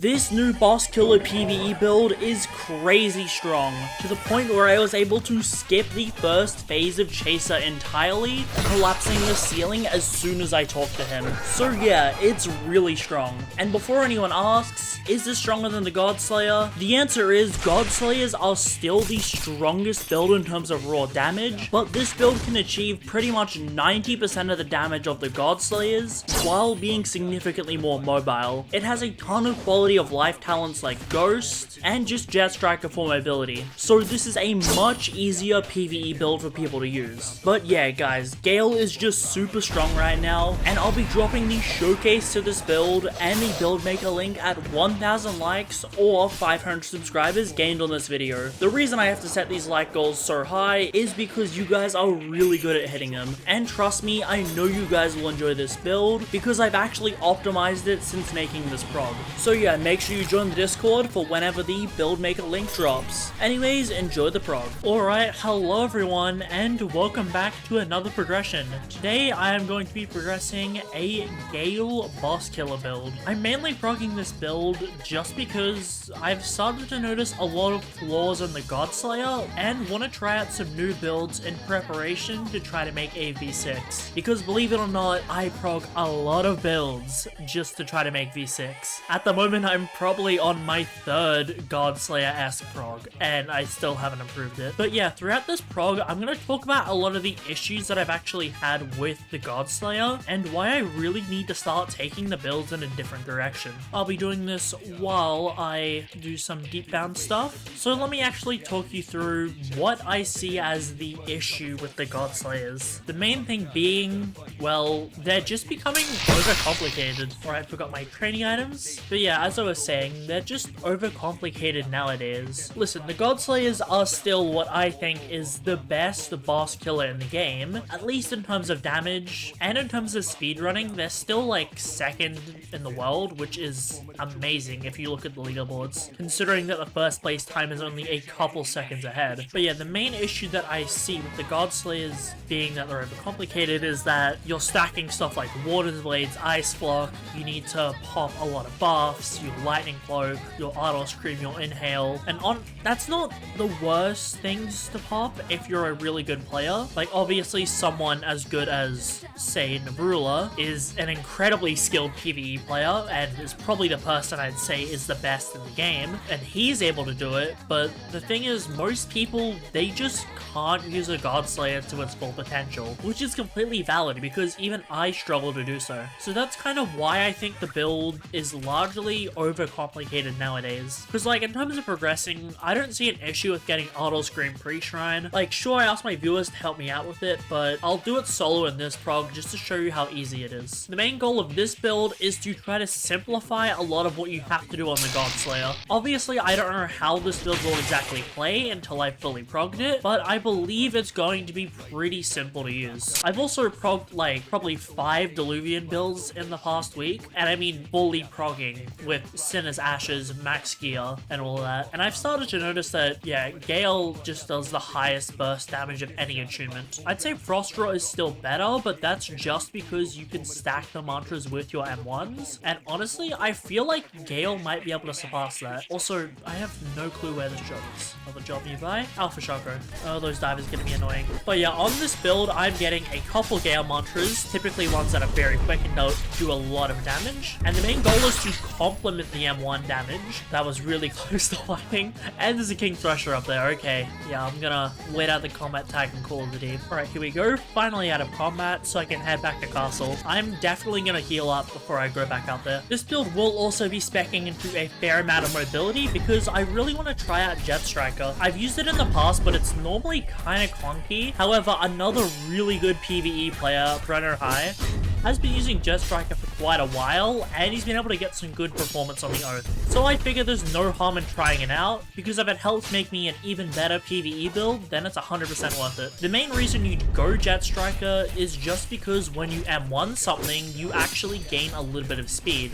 This new boss killer PvE build is crazy strong, to the point where I was able to skip the first phase of Chaser entirely, collapsing the ceiling as soon as I talked to him. So yeah, it's really strong. And before anyone asks, is this stronger than the Godslayer? The answer is Godslayers are still the strongest build in terms of raw damage, but this build can achieve pretty much 90% of the damage of the Godslayers while being significantly more mobile. It has a ton of quality of life talents like Ghost and just Jetstriker for mobility, so this is a much easier PvE build for people to use. But yeah guys, Gale is just super strong right now, and I'll be dropping the showcase to this build and the build maker link at 1000 likes or 500 subscribers gained on this video. The reason I have to set these like goals so high is because you guys are really good at hitting them, and trust me, I know you guys will enjoy this build because I've actually optimized it since making this prog. So yeah, make sure you join the Discord for whenever the build maker link drops. Anyways, enjoy the prog. Alright, hello everyone, and welcome back to another progression. Today I am going to be progressing a Gale boss killer build. I'm mainly progging this build just because I've started to notice a lot of flaws in the Godslayer and want to try out some new builds in preparation to try to make a V6. Because believe it or not, I prog a lot of builds just to try to make V6. At the moment, I'm probably on my third Godslayer-esque prog, and I still haven't improved it. But yeah, throughout this prog, I'm going to talk about a lot of the issues that I've actually had with the Godslayer, and why I really need to start taking the builds in a different direction. I'll be doing this while I do some Deepbound stuff, so let me actually talk you through what I see as the issue with the Godslayers. The main thing being, well, they're just becoming overcomplicated. Alright, I forgot my training items. But yeah, as I was saying, they're just overcomplicated nowadays. Listen, the Godslayers are still what I think is the best boss killer in the game, at least in terms of damage, and in terms of speedrunning, they're still like second in the world, which is amazing if you look at the leaderboards, considering that the first place time is only a couple seconds ahead. But yeah, the main issue that I see with the Godslayers being that they're overcomplicated is that you're stacking stuff like Water Blades, Ice Block, you need to pop a lot of buffs, your Lightning Cloak, your Auto Scream, your Inhale, and that's not the worst things to pop if you're a really good player. Like, obviously someone as good as, say, Nabrula is an incredibly skilled PvE player, and is probably the person I'd say is the best in the game, and he's able to do it, but the thing is, most people, they just can't use a Godslayer to its full potential, which is completely valid because even I struggle to do so. So that's kind of why I think the build is largely overcomplicated nowadays. Because like, in terms of progressing, I don't see an issue with getting Auto Scream pre-shrine. Like, sure, I asked my viewers to help me out with it, but I'll do it solo in this prog just to show you how easy it is. The main goal of this build is to try to simplify a lot of what you have to do on the Godslayer. Obviously, I don't know how this build will exactly play until I fully progged it, but I believe it's going to be pretty simple to use. I've also progged like probably 5 Diluvian builds in the past week, and I mean fully progging with Sinner's Ashes, Max Gear, and all that. And I've started to notice that, yeah, Gale just does the highest burst damage of any attunement. I'd say Frostra is still better, but that's just because you can stack the mantras with your M1s, and honestly, I feel like Gale might be able to surpass that. Also, I have no clue where this job is. Another job nearby? Alpha Shocker. Oh, those divers are gonna be annoying. But yeah, on this build, I'm getting a couple Gale mantras, typically ones that are very quick and don't do a lot of damage, and the main goal is to complement the M1 damage. That was really close to lightning, and there's a King Thresher up there. Okay, yeah, I'm gonna wait out the combat tag and call it the deep. Alright, here we go. Finally out of combat, so I can head back to castle. I'm definitely gonna heal up before I go back out there. This build will also be speccing into a fair amount of mobility because I really want to try out Jetstriker. I've used it in the past, but it's normally kind of clunky. However, another really good PvE player, Brenner High, has been using Jetstriker for quite a while, and he's been able to get some good performance on the Oath. So I figure there's no harm in trying it out, because if it helps make me an even better PvE build, then it's 100% worth it. The main reason you go Jetstriker is just because when you M1 something, you actually gain a little bit of speed.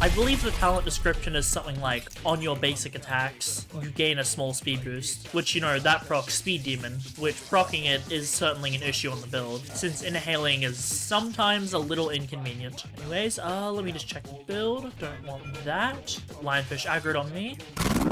I believe the talent description is something like, on your basic attacks, you gain a small speed boost, which, you know, that procs Speed Demon, which procking it is certainly an issue on the build, since inhaling is sometimes a little inconvenient. Anyways, let me just check the build. Don't want that. Lionfish aggroed on me.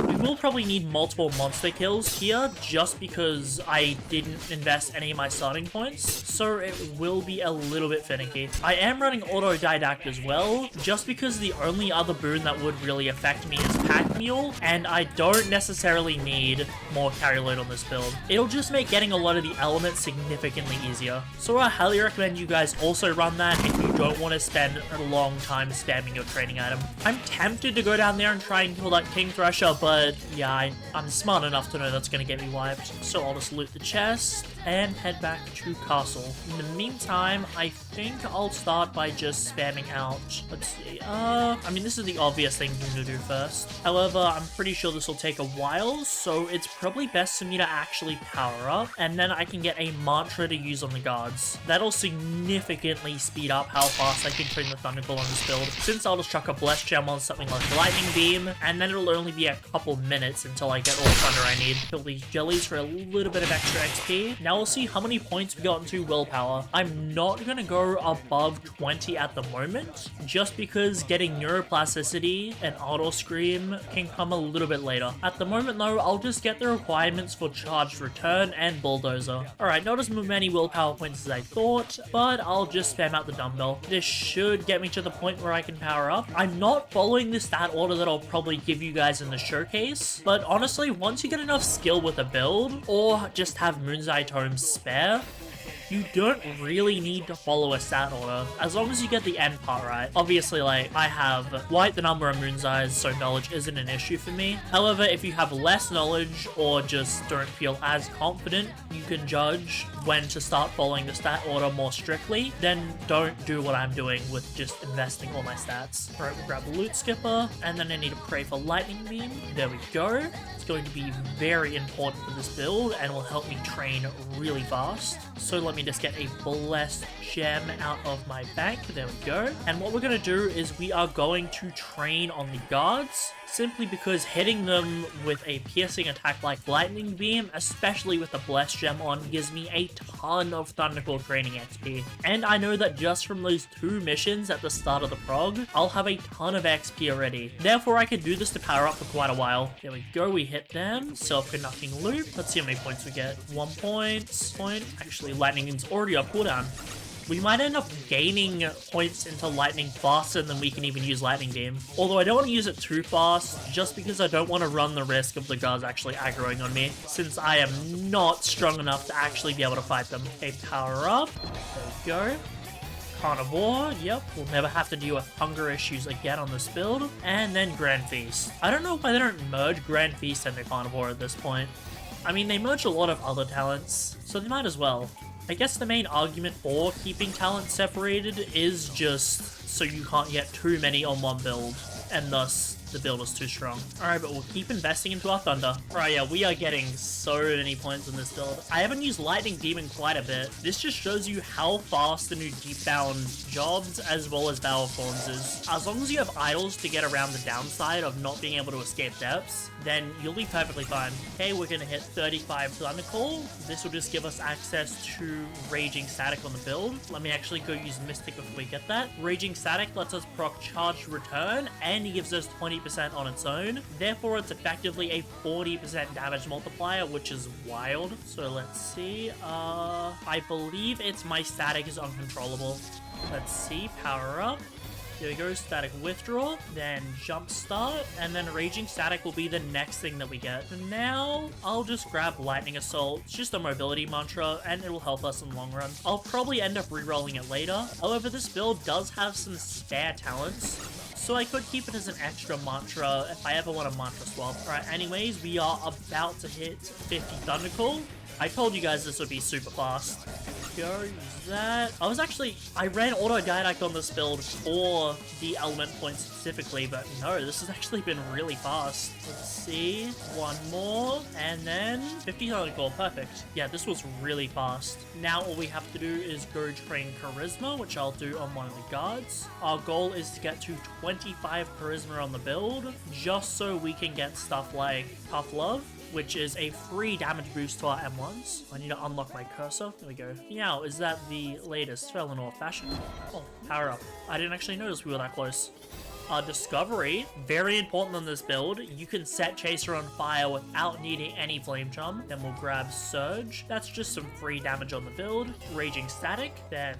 We will probably need multiple monster kills here, just because I didn't invest any of my starting points, so it will be a little bit finicky. I am running Autodidact as well, just because the only other boon that would really affect me is Pack Mule, and I don't necessarily need more carry load on this build. It'll just make getting a lot of the elements significantly easier. So I highly recommend you guys also run that if you don't want to spend a long time spamming your training item. I'm tempted to go down there and try and kill that King Thresher, but yeah, I'm smart enough to know that's going to get me wiped. So I'll just loot the chest and head back to Castle. In the meantime, I think I'll start by just spamming out. Let's see, I mean, this is the obvious thing to do first. However, I'm pretty sure this will take a while, so it's probably best for me to actually power up, and then I can get a mantra to use on the guards. That'll significantly speed up how fast I can train the Thunderclaw on this build, since I'll just chuck a Blessed Gem on something like Lightning Beam, and then it'll only be a couple minutes until I get all the Thunder I need. Kill these jellies for a little bit of extra XP. Now we'll see how many points we got into Willpower. I'm not gonna go above 20 at the moment, just because getting Neuroplasticity and Auto Scream can come a little bit later. At the moment though, I'll just get the requirements for Charged Return and Bulldozer. Alright, not as many Willpower points as I thought, but I'll just spam out the Dumbbell. This should get me to the point where I can power up. I'm not following the stat order that I'll probably give you guys in the showcase, but honestly, once you get enough skill with a build, or just have Moon's-Eye Tomes spare, you don't really need to follow a stat order, as long as you get the end part right. Obviously, like, I have quite the number of Moon's Eyes, so knowledge isn't an issue for me. However, if you have less knowledge, or just don't feel as confident, you can judge when to start following the stat order more strictly, then don't do what I'm doing with just investing all my stats. Alright, we'll grab a Loot Skipper, and then I need to pray for Lightning Beam. There we go. It's going to be very important for this build, and will help me train really fast. So let me just get a Blessed Gem out of my bank. There we go. And what we're going to do is we are going to train on the guards, simply because hitting them with a piercing attack like Lightning Beam, especially with the Blessed Gem on, gives me a ton of Thunderclaw training XP. And I know that just from those 2 missions at the start of the prog, I'll have a ton of XP already. Therefore, I can do this to power up for quite a while. There we go, we hit them. Self-conducting loop. Let's see how many points we get. 1 point. Actually, Lightning Beam's already up cooldown. We might end up gaining points into Lightning faster than we can even use Lightning Beam. Although I don't want to use it too fast, just because I don't want to run the risk of the guards actually aggroing on me, since I am not strong enough to actually be able to fight them. Okay, power up. There we go. Carnivore, yep, we'll never have to deal with hunger issues again on this build. And then Grand Feast. I don't know why they don't merge Grand Feast and the Carnivore at this point. I mean, they merge a lot of other talents, so they might as well. I guess the main argument for keeping talents separated is just so you can't get too many on one build, and thus the build is too strong. Alright, but we'll keep investing into our Thunder. Alright, yeah, we are getting so many points in this build. I haven't used Lightning Beam in quite a bit. This just shows you how fast the new Deepbound jobs as well as Battle Forms is. As long as you have idols to get around the downside of not being able to escape depths, then you'll be perfectly fine. Okay, we're gonna hit 35 Thunderclaw. This will just give us access to Raging Static on the build. Let me actually go use Mystic before we get that. Raging Static lets us proc Charged Return, and he gives us 20% on its own. Therefore, it's effectively a 40% damage multiplier, which is wild. So let's see. I believe it's my static is uncontrollable. Let's see. Power up. There we go, Static Withdraw, then Jump Start, and then Raging Static will be the next thing that we get. And now, I'll just grab Lightning Assault. It's just a mobility mantra, and it will help us in the long run. I'll probably end up re-rolling it later. However, this build does have some spare talents, so I could keep it as an extra mantra if I ever want a mantra swap. Alright, anyways, we are about to hit 50 Thunderclaw. I told you guys this would be super fast. go, use that. I ran auto-didactic on this build for the element point specifically, but no, this has actually been really fast. Let's see, one more, and then 50,000 gold, perfect. Yeah, this was really fast. Now all we have to do is go train charisma, which I'll do on one of the guards. Our goal is to get to 25 charisma on the build, just so we can get stuff like Tough Love, which is a free damage boost to our M1s. I need to unlock my cursor. There we go. Meow, is that the latest Felinor fashion? Oh, power up. I didn't actually notice we were that close. Discovery, very important on this build. You can set Chaser on fire without needing any flame charm. Then we'll grab Surge. That's just some free damage on the build. Raging Static, then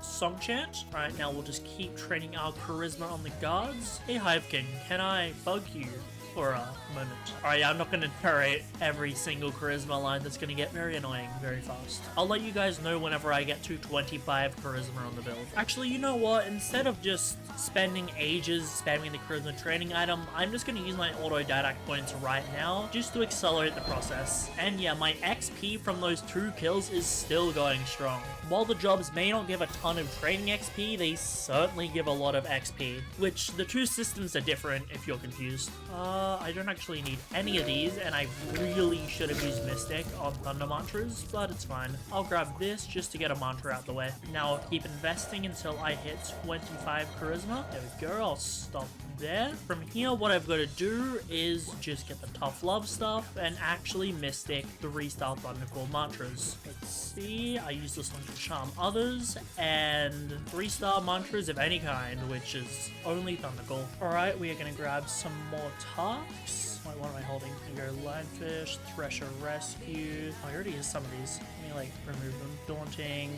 Song Chant. Alright, now we'll just keep training our charisma on the guards. Hey Hivekin, can I bug you for a moment? Alright, yeah, I'm not going to narrate every single charisma line. That's going to get very annoying very fast. I'll let you guys know whenever I get to 25 charisma on the build. Actually, you know what? Instead of just spending ages spamming the charisma training item, I'm just going to use my auto-didact points right now just to accelerate the process. And yeah, my XP from those 2 kills is still going strong. While the jobs may not give a ton of training XP, they certainly give a lot of XP, which the 2 systems are different if you're confused. I don't actually need any of these, and I really should have used Mystic on Thunder Mantras, but it's fine. I'll grab this just to get a mantra out the way. Now I'll keep investing until I hit 25 charisma. There we go, I'll stop there. From here, what I've got to do is just get the Tough Love stuff and actually Mystic 3-star Thundercall mantras. Let's see, I use this one to charm others, and 3-star mantras of any kind, which is only Thundercall. Alright, we are going to grab some more tasks. Wait, what am I holding? We go Lionfish, Thresher Rescue. Oh, I already used some of these. Let me, like, remove them. Daunting.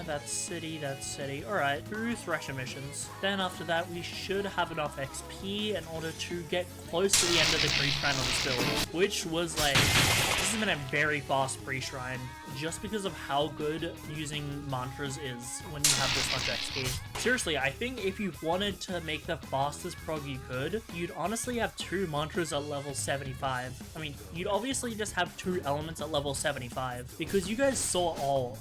That's city, that's city. Alright, through Thresher missions. Then after that, we should have enough XP in order to get close to the end of the pre-shrine on this build, which was, like, this has been a very fast pre-shrine, just because of how good using mantras is when you have this much XP. Seriously, I think if you wanted to make the fastest prog you could, you'd honestly have 2 mantras at level 75. I mean, you'd obviously just have 2 elements at level 75, because you guys saw all.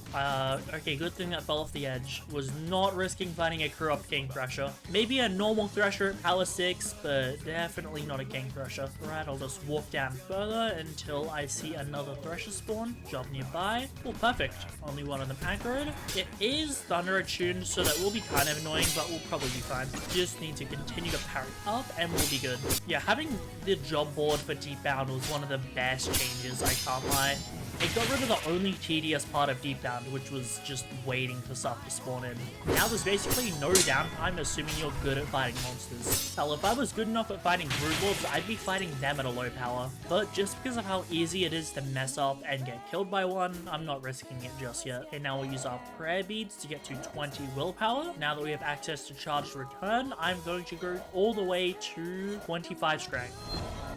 Okay, good thing that fell off the edge. Was not risking finding a crew up King Thresher. Maybe a normal Thresher at power 6, but definitely not a King Thresher. Right, I'll just walk down further until I see another Thresher spawn. Job nearby. Oh, perfect. Only one of them aggroed. It is Thunder attuned, so that will be kind of annoying, but we'll probably be fine. Just need to continue to parry up, and we'll be good. Yeah, having the job board for Deepbound was one of the best changes, I can't lie. It got rid of the only tedious part of Deepbound, which was just waiting for stuff to spawn in. Now there's basically no downtime, assuming you're good at fighting monsters. Hell, if I was good enough at fighting Broodlords, I'd be fighting them at a low power. But just because of how easy it is to mess up and get killed by one, I'm not risking it just yet. Okay, now we'll use our prayer beads to get to 20 willpower. Now that we have access to charged return, I'm going to go all the way to 25 strength.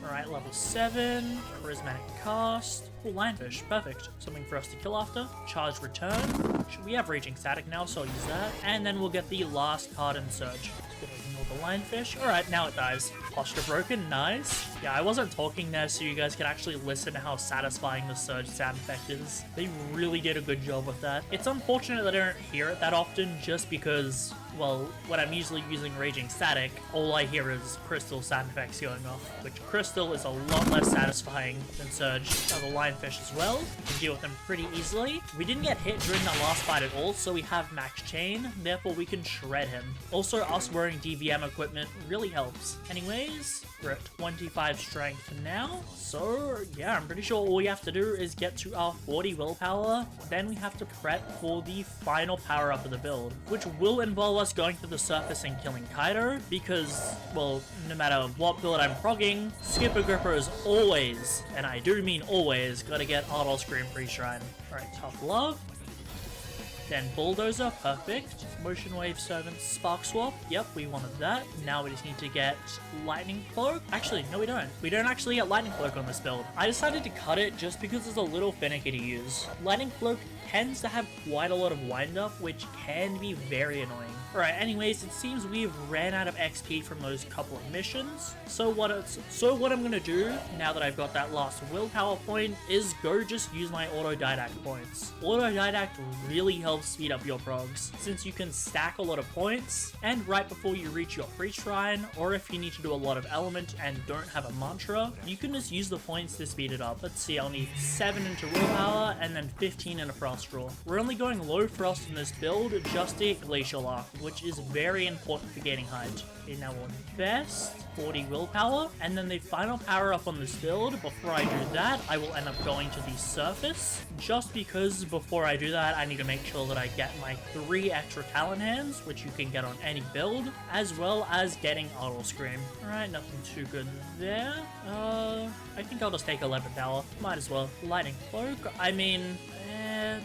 Alright, level 7, charismatic cast. Oh, lionfish, perfect. Something for us to kill after. Charged return. We have raging static now, so I'll use that. And then we'll get the last card in surge. Ignore the lionfish. Alright, now it dies. Posture broken, nice. Yeah, I wasn't talking there so you guys could actually listen to how satisfying the surge sound effect is. They really did a good job with that. It's unfortunate that I don't hear it that often just because, well, when I'm usually using Raging Static, all I hear is Crystal sound effects going off, which Crystal is a lot less satisfying than Surge. The Lionfish as well, we can deal with them pretty easily. We didn't get hit during that last fight at all, so we have Max Chain, therefore we can shred him. Also, us wearing DVM equipment really helps. Anyways, we're at 25 strength now, so yeah, I'm pretty sure all we have to do is get to our 40 willpower, then we have to prep for the final power up of the build, which will involve us going to the surface and killing Kaido, because, well, no matter what build I'm progging, Skipper Gripper is always, and I do mean always, gotta get Auto Scream pre-shrine. Alright, Tough Love. Then Bulldozer, perfect. Motion Wave Servant, Spark Swap, yep, we wanted that. Now we just need to get Lightning Cloak. Actually, no we don't. We don't actually get Lightning Cloak on this build. I decided to cut it just because it's a little finicky to use. Lightning Cloak tends to have quite a lot of wind up, which can be very annoying. Alright, anyways, it seems we've ran out of XP from those couple of missions. So what I'm gonna do, now that I've got that last willpower point, is go just use my autodidact points. Autodidact really helps speed up your progs, since you can stack a lot of points, and right before you reach your free shrine, or if you need to do a lot of element and don't have a mantra, you can just use the points to speed it up. Let's see, I'll need 7 into willpower, and then 15 into frost draw. We're only going low frost in this build, just to hit glacial arc, which is very important for gaining height. Okay, now we'll invest 40 willpower, and then the final power up on this build, before I do that, I will end up going to the surface, just because before I do that, I need to make sure that I get my 3 extra talent hands, which you can get on any build, as well as getting auto scream. Alright, nothing too good there. I think I'll just take 11th hour. Might as well. Lightning cloak, I mean,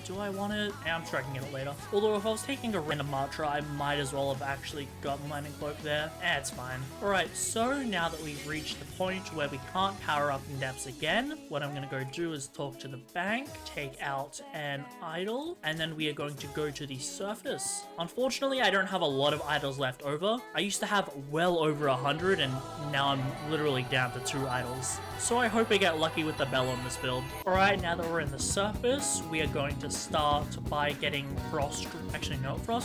do I want it? I'm sure I can get it later. Although if I was taking a random mantra, I might as well have actually gotten lightning cloak there. It's fine. Alright, so now that we've reached the point where we can't power up in depths again, what I'm gonna go do is talk to the bank, take out an idol, and then we are going to go to the surface. Unfortunately, I don't have a lot of idols left over. I used to have well over 100, and now I'm literally down to 2 idols. So I hope I get lucky with the bell on this build. Alright, now that we're in the surface, we are going to start by getting frost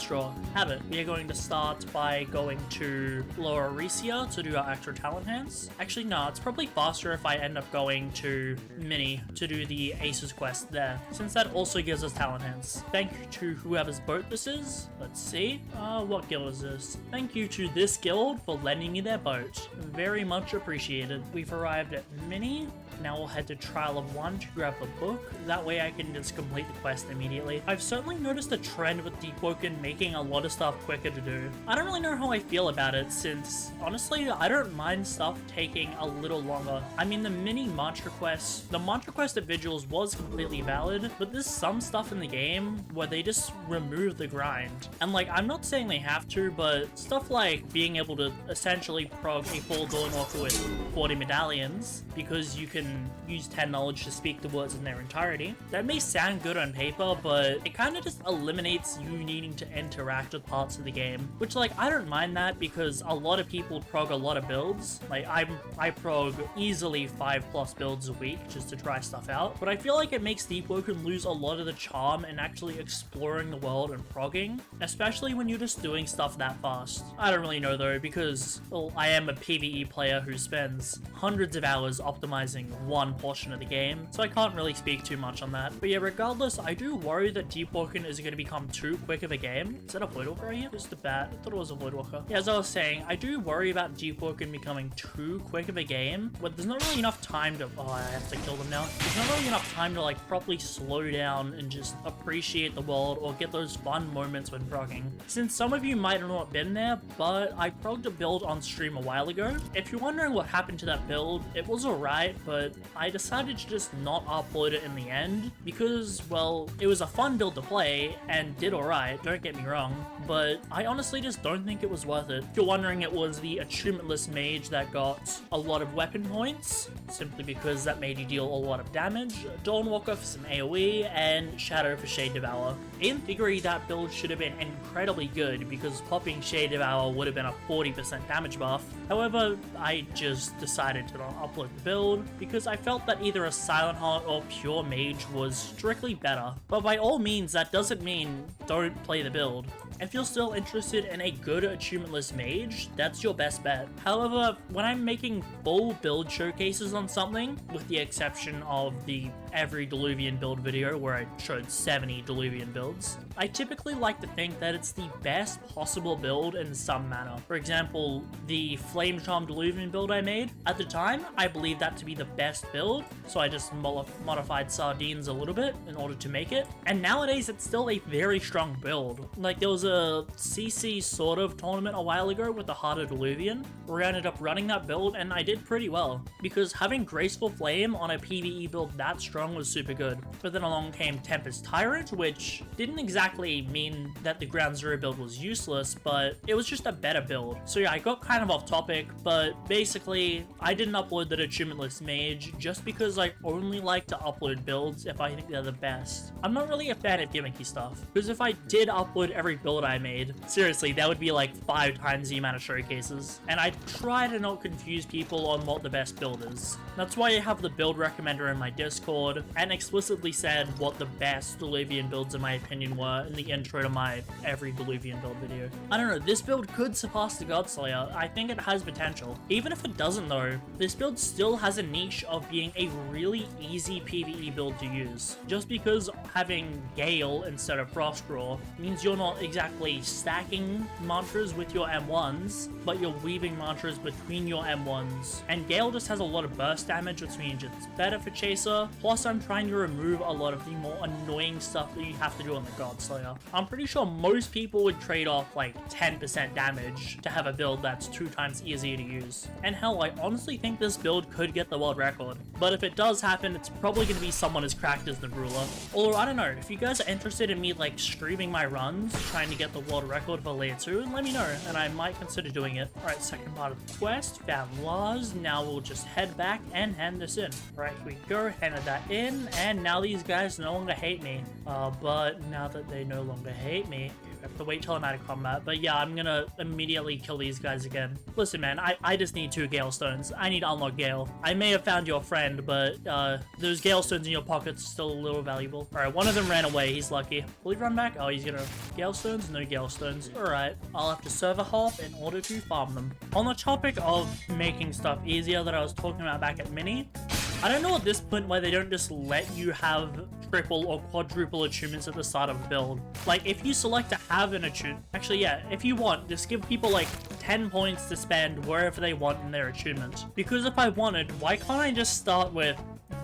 draw. Have it. We are going to start by going to Lower Arisia to do our extra talent hands. Actually, no, it's probably faster if I end up going to Mini to do the Aces quest there, since that also gives us talent hands. Thank you to whoever's boat this is. Let's see. What guild is this? Thank you to this guild for lending me their boat. Very much appreciated. We've arrived at Mini. Now we'll head to Trial of 1 to grab the book. That way I can just complete the quest immediately. I've certainly noticed a trend with Deepwoken making a lot of stuff quicker to do. I don't really know how I feel about it, since honestly I don't mind stuff taking a little longer. I mean, the mini mantra quest at Vigils was completely valid, but there's some stuff in the game where they just remove the grind. And like, I'm not saying they have to, but stuff like being able to essentially prog a full Dawnwalker with 40 medallions because you can use 10 knowledge to speak the words in their entirety. That may sound good on paper, but it kind of just eliminates you needing to interact with parts of the game, which like, I don't mind that because a lot of people prog a lot of builds. Like I prog easily 5+ builds a week just to try stuff out, but I feel like it makes Deepwoken lose a lot of the charm in actually exploring the world and progging, especially when you're just doing stuff that fast. I don't really know though, because well, I am a PvE player who spends hundreds of hours optimizing one portion of the game, so I can't really speak too much on that. But yeah, regardless, I do worry that Deepwoken is going to become too quick of a game. Is that a Voidwalker right here? Just a bat. I thought it was a Voidwalker. Yeah, as I was saying, I do worry about Deepwoken becoming too quick of a game, but there's not really enough time to... Oh, I have to kill them now. There's not really enough time to like properly slow down and just appreciate the world or get those fun moments when progging. Since some of you might have not been there, but I progged a build on stream a while ago. If you're wondering what happened to that build, it was alright, but I decided to just not upload it in the end because, well, it was a fun build to play and did alright, don't get me wrong, but I honestly just don't think it was worth it. If you're wondering, it was the achievementless mage that got a lot of weapon points, simply because that made you deal a lot of damage, Dawnwalker for some AoE, and Shadow for Shade Devour. In theory, that build should have been incredibly good because popping Shade Devour would have been a 40% damage buff. However, I just decided to not upload the build because I felt that either a Silent Heart or Pure Mage was strictly better. But by all means, that doesn't mean don't play the build. If you're still interested in a good achievementless mage, that's your best bet. However, when I'm making full build showcases on something, with the exception of the every Diluvian build video where I showed 70 Diluvian builds, I typically like to think that it's the best possible build in some manner. For example, the Flame Charm Diluvian build I made, at the time, I believed that to be the best build, so I just modified Sardines a little bit in order to make it. And nowadays, it's still a very strong build. Like, there was a CC sort of tournament a while ago with the Harder Diluvian, where I ended up running that build, and I did pretty well, because having Graceful Flame on a PvE build that strong was super good. But then along came Tempest Tyrant, which didn't exactly mean that the Ground Zero build was useless, but it was just a better build. So yeah, I got kind of off topic, but basically, I didn't upload that achievementless mage just because I only like to upload builds if I think they're the best. I'm not really a fan of gimmicky stuff, because if I did upload every build I made, seriously, that would be like 5 times the amount of showcases, and I try to not confuse people on what the best build is. That's why I have the build recommender in my Discord, and explicitly said what the best Diluvian builds in my opinion were in the intro to my every Diluvian build video. I don't know, this build could surpass the Godslayer. I think it has potential. Even if it doesn't though, this build still has a niche of being a really easy PvE build to use. Just because having Gale instead of Frostdraw means you're not exactly stacking mantras with your M1s, but you're weaving mantras between your M1s. And Gale just has a lot of burst damage, which means it's better for Chaser. Plus, I'm trying to remove a lot of the more annoying stuff that you have to do on the Godslayer. I'm pretty sure most people would trade off like 10% damage to have a build that's 2 times easier to use. And hell, I honestly think this build could get the world record. But if it does happen, it's probably going to be someone as cracked as the Ruler. Although, I don't know, if you guys are interested in me like streaming my runs, trying to get the world record for layer 2, let me know, and I might consider doing it. Alright, second part of the quest, found Lars. Now we'll just head back and hand this in. Alright, here we go, handed that in, and now these guys no longer hate me. But now that they no longer hate me, I have to wait till I'm out of combat. But yeah, I'm gonna immediately kill these guys again. Listen, man, I just need 2 Gale Stones. I need to unlock Gale. I may have found your friend, but those Gale Stones in your pockets are still a little valuable. Alright, one of them ran away. He's lucky. Will he run back? Oh, he's gonna... Gale Stones? No Gale Stones. Alright, I'll have to server hop in order to farm them. On the topic of making stuff easier that I was talking about back at Mini, I don't know at this point why they don't just let you have triple or quadruple achievements at the start of a build. Like, if you select to have an achievement, actually, yeah, if you want, just give people like 10 points to spend wherever they want in their achievement. Because if I wanted, why can't I just start with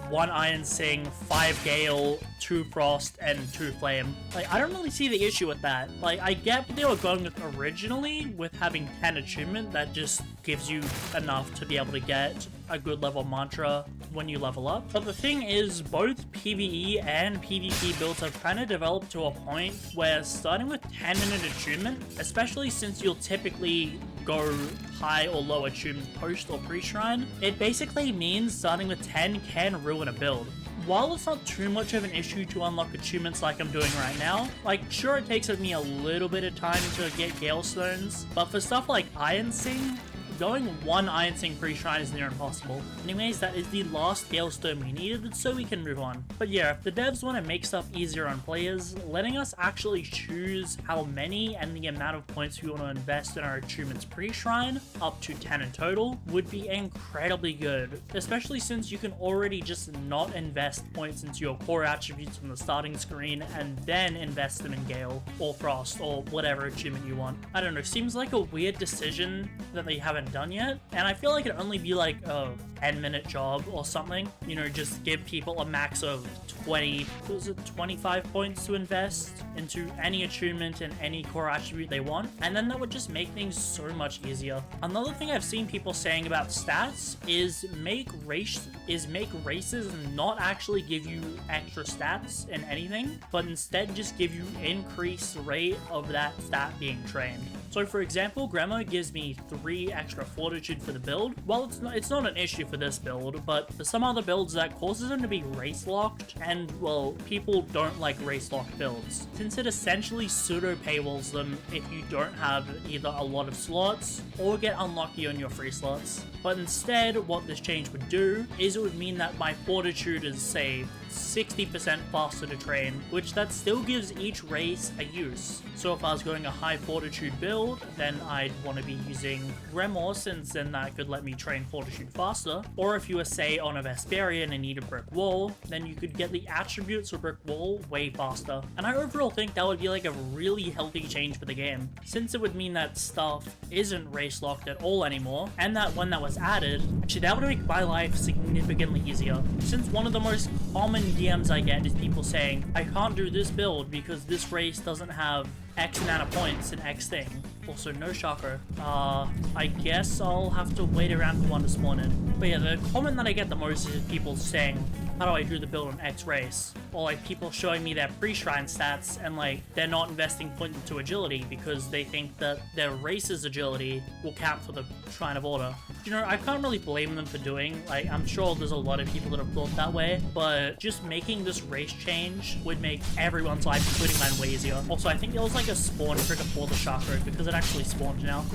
1 Iron Sing, 5 Gale, 2 Frost, and 2 Flame? Like, I don't really see the issue with that. Like, I get what they were going with originally, with having 10 achievement, that just gives you enough to be able to get a good level mantra when you level up. But the thing is, both PvE and PvP builds have kind of developed to a point where starting with 10 in an achievement, especially since you'll typically go high or low achievement post or pre-shrine, it basically means starting with 10 can ruin a build. While it's not too much of an issue to unlock achievements like I'm doing right now, like, sure, it takes me a little bit of time to get Gale Stones, but for stuff like Iron Sing, going 1 Iron Sing pre-shrine is near impossible. Anyways, that is the last Gale Stone we needed, so we can move on. But yeah, if the devs want to make stuff easier on players, letting us actually choose how many and the amount of points we want to invest in our achievements pre-shrine, up to 10 in total, would be incredibly good. Especially since you can already just not invest points into your core attributes from the starting screen and then invest them in Gale, or Frost, or whatever achievement you want. I don't know, seems like a weird decision that they haven't done yet, and I feel like it'd only be like a 10-minute job or something, you know, just give people a max of 25 points to invest into any achievement and any core attribute they want, and then that would just make things so much easier. Another thing I've seen people saying about stats is make races not actually give you extra stats in anything, but instead just give you increased rate of that stat being trained. So for example, Grandma gives me 3 extra fortitude for the build. Well, it's not an issue for this build, but for some other builds that causes them to be race locked, and well, people don't like race locked builds, since it essentially pseudo paywalls them if you don't have either a lot of slots or get unlucky on your free slots. But instead, what this change would do is it would mean that my fortitude is, say, 60% faster to train, which that still gives each race a use. So if I was going a high fortitude build, then I'd want to be using Gremor, since then that could let me train fortitude faster. Or if you were, say, on a Vesperian and need a brick wall, then you could get the attributes for brick wall way faster. And I overall think that would be like a really healthy change for the game, since it would mean that stuff isn't race locked at all anymore, and that when that was added, actually that would make my life significantly easier. Since one of the most common DMs I get is people saying, I can't do this build because this race doesn't have X amount of points in X thing. Also, no shocker. I guess I'll have to wait around for one to spawn in. But yeah, the comment that I get the most is people saying, how do I do the build on X race? Or like people showing me their pre-shrine stats and like they're not investing points into agility because they think that their race's agility will count for the Shrine of Order. You know, I can't really blame them for doing, like, I'm sure there's a lot of people that have thought that way, but just making this race change would make everyone's life, including mine, way easier. Also, I think it was like a spawn trigger for the shark road because it actually spawned now.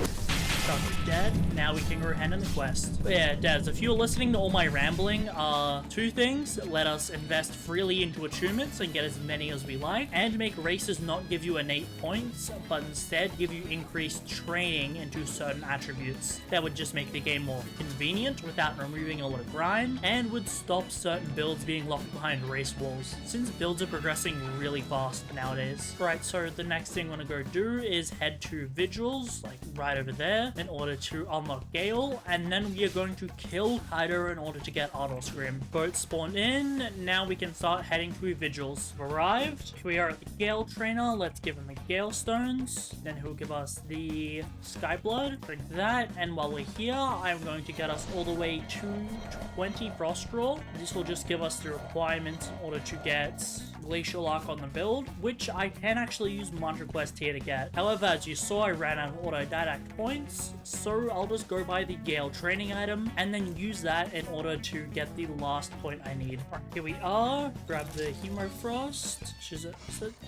Shark's dead. Now we can go ahead on the quest. But yeah, devs, if you're listening to all my rambling, two things. Let us invest freely into attunements and get as many as we like, and make races not give you innate points, but instead give you increased training into certain attributes. That would just make the game more convenient without removing a lot of grind, and would stop certain builds being locked behind race walls, since builds are progressing really fast nowadays. Right, so the next thing I'm gonna go do is head to Vigils, like right over there, in order to unlock Gale, and then we are going to kill Kaido in order to get Auto Scream. Boats spawned in, now we can start heading to Vigils. Arrived, here we are at the Gale trainer, let's give him the Gale Stones, then he'll give us the Sky Blood, drink that, and while we're here, I'm going to get us all the way to 20 Frost Roll. This will just give us the requirements in order to get Glacial Arc on the build, which I can actually use Mantra Quest here to get. However, as you saw, I ran out of Autodidact points, so I'll just go buy the Gale training item and then use that in order to get the last point I need. Right, here we are. Grab the Hemo Frost. Is it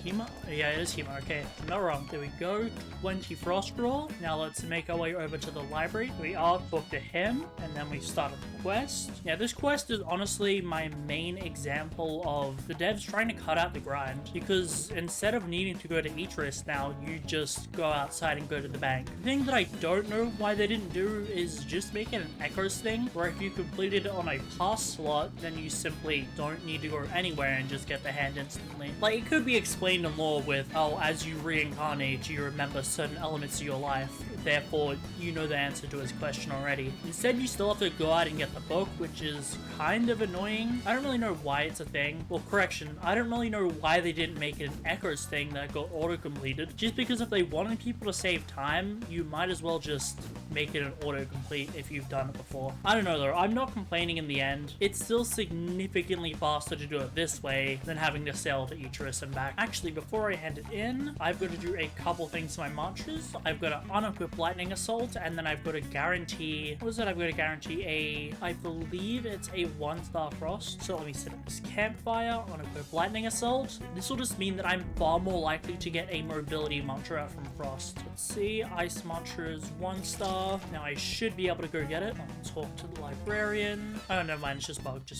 Hemo? Yeah, it is Hemo. Okay, not wrong. There we go. 20 Frost Roll. Now let's make our way over to the library. Here we are, talk to him, and then we start a quest. Yeah, this quest is honestly my main example of the devs trying to cut out the grind, because instead of needing to go to Etris now, you just go outside and go to the bank. The thing that I don't know why they didn't do is just make it an Echoes thing, where if you completed it on a pass slot, then you simply don't need to go anywhere and just get the hand instantly. Like, it could be explained in lore with, oh, as you reincarnate, you remember certain elements of your life, therefore you know the answer to his question already. Instead, you still have to go out and get the book, which is kind of annoying. I don't really know why it's a thing. Well, correction, I don't really know why they didn't make it an Echoes thing that got auto-completed, just because if they wanted people to save time, you might as well just make it an auto-complete if you've done it before. I don't know though, I'm not complaining in the end. It's still significantly faster to do it this way than having to sail to Etris and back. Actually, before I hand it in, I've got to do a couple things to my mantras. I've got to unequip Lightning Assault, and then I've got to guarantee, what is it? I've got to guarantee I believe it's a 1-star frost. So let me set up this campfire, unequip Lightning Assault. This will just mean that I'm far more likely to get a mobility mantra from Frost. Let's see, Ice Mantra is 1-star. Now I should be able to go get it. I'll talk to the librarian. Oh, never mind, it's just bugged,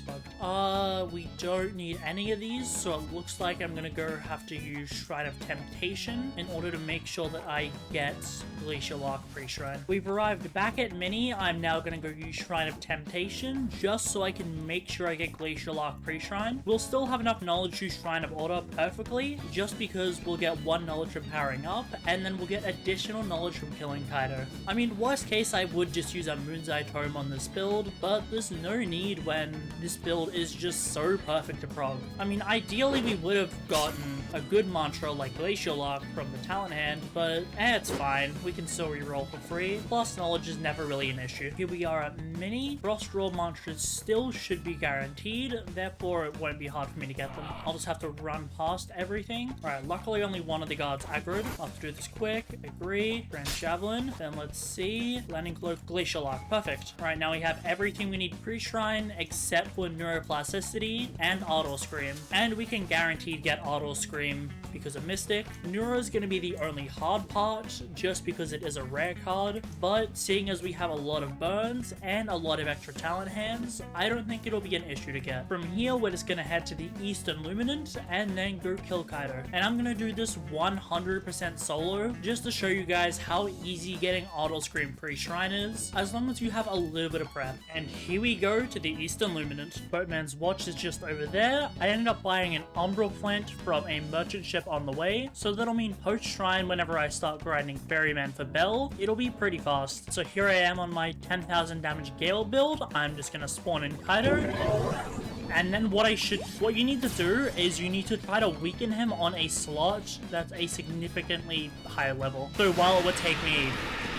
we don't need any of these, so it looks like I'm gonna have to use Shrine of Temptation in order to make sure that I get Glacial Arc pre-shrine. We've arrived back at Mini. I'm now gonna go use Shrine of Temptation just so I can make sure I get Glacial Arc pre-shrine. We'll still have enough knowledge to Shrine of Order perfectly, just because we'll get 1 knowledge from powering up, and then we'll get additional knowledge from killing Kaido. I mean, worst case, I would just use a Moon's-Eye Tome on this build, but there's no need when this build is just so perfect to prog. I mean, ideally we would have gotten a good mantra like Glacial Arc from the Talent Hand, but it's fine. We can still reroll for free. Plus, knowledge is never really an issue. Here we are at Mini. Frost Roll mantras still should be guaranteed, therefore it won't be hard for me to get them. I'll just have to run past everything. Alright, luckily only one of the guards aggroed. I'll have to do this quick. Agree. Grand Javelin. Then let's see. Landing Cloak, Glacial Arc. Perfect. Alright, now we have everything we need pre-shrine except for Neuroplasticity and Auto Scream. And we can guaranteed get Auto Scream because of Mystic. Neuro is going to be the only hard part just because it is a rare card, but seeing as we have a lot of burns and a lot of extra talent hands, I don't think it'll be an issue to get. From here, we're just going to head to the Eastern Luminant and then go kill Kaido. And I'm going to do this 100% solo just to show you guys how easy getting Auto Scream pre-shrine is, as long as you have a little bit of prep. And here we go to the Eastern Luminant. Boatman's Watch is just over there. I ended up buying an Umbral Plant from a merchant ship on the way, so that'll mean post-shrine whenever I start grinding Ferryman for Bell, it'll be pretty fast. So here I am on my 10,000 damage Gale build. I'm just gonna spawn in Kaido. And then what you need to do is you need to try to weaken him on a slot that's a significantly higher level. So while it would take me,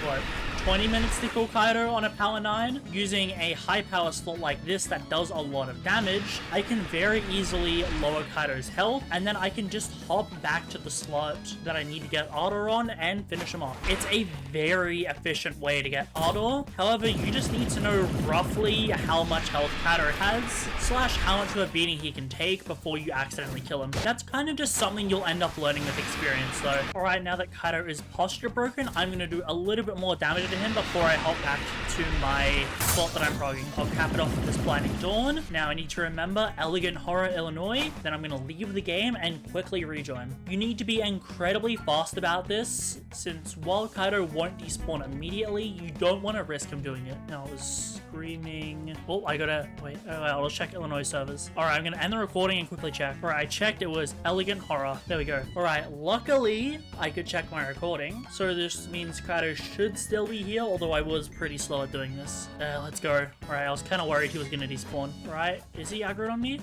what, 20 minutes to kill Kaido on a power 9, using a high power slot like this that does a lot of damage, I can very easily lower Kaido's health, and then I can just hop back to the slot that I need to get Ardor on and finish him off. It's a very efficient way to get Ardor. However, you just need to know roughly how much health Kaido has, slash how much of a beating he can take before you accidentally kill him. That's kind of just something you'll end up learning with experience though. Alright, now that Kaido is posture broken, I'm going to do a little bit more damage to him before I hop back to my slot that I'm progging. I'll cap it off with this Blinding Dawn. Now I need to remember Elegant Horror Illinois, then I'm going to leave the game and quickly rejoin. You need to be incredibly fast about this, since while Kaido won't despawn immediately, you don't want to risk him doing it. Now I was screaming. Oh, I gotta wait. Oh, I'll check Illinois servers. Alright, I'm gonna end the recording and quickly check. Alright, I checked, it was Elegant Horror. There we go. Alright, luckily I could check my recording, so this means Kaido should still be here, although I was pretty slow at doing this. Let's go. Alright, I was kind of worried he was gonna despawn. Alright, is he aggroed on me?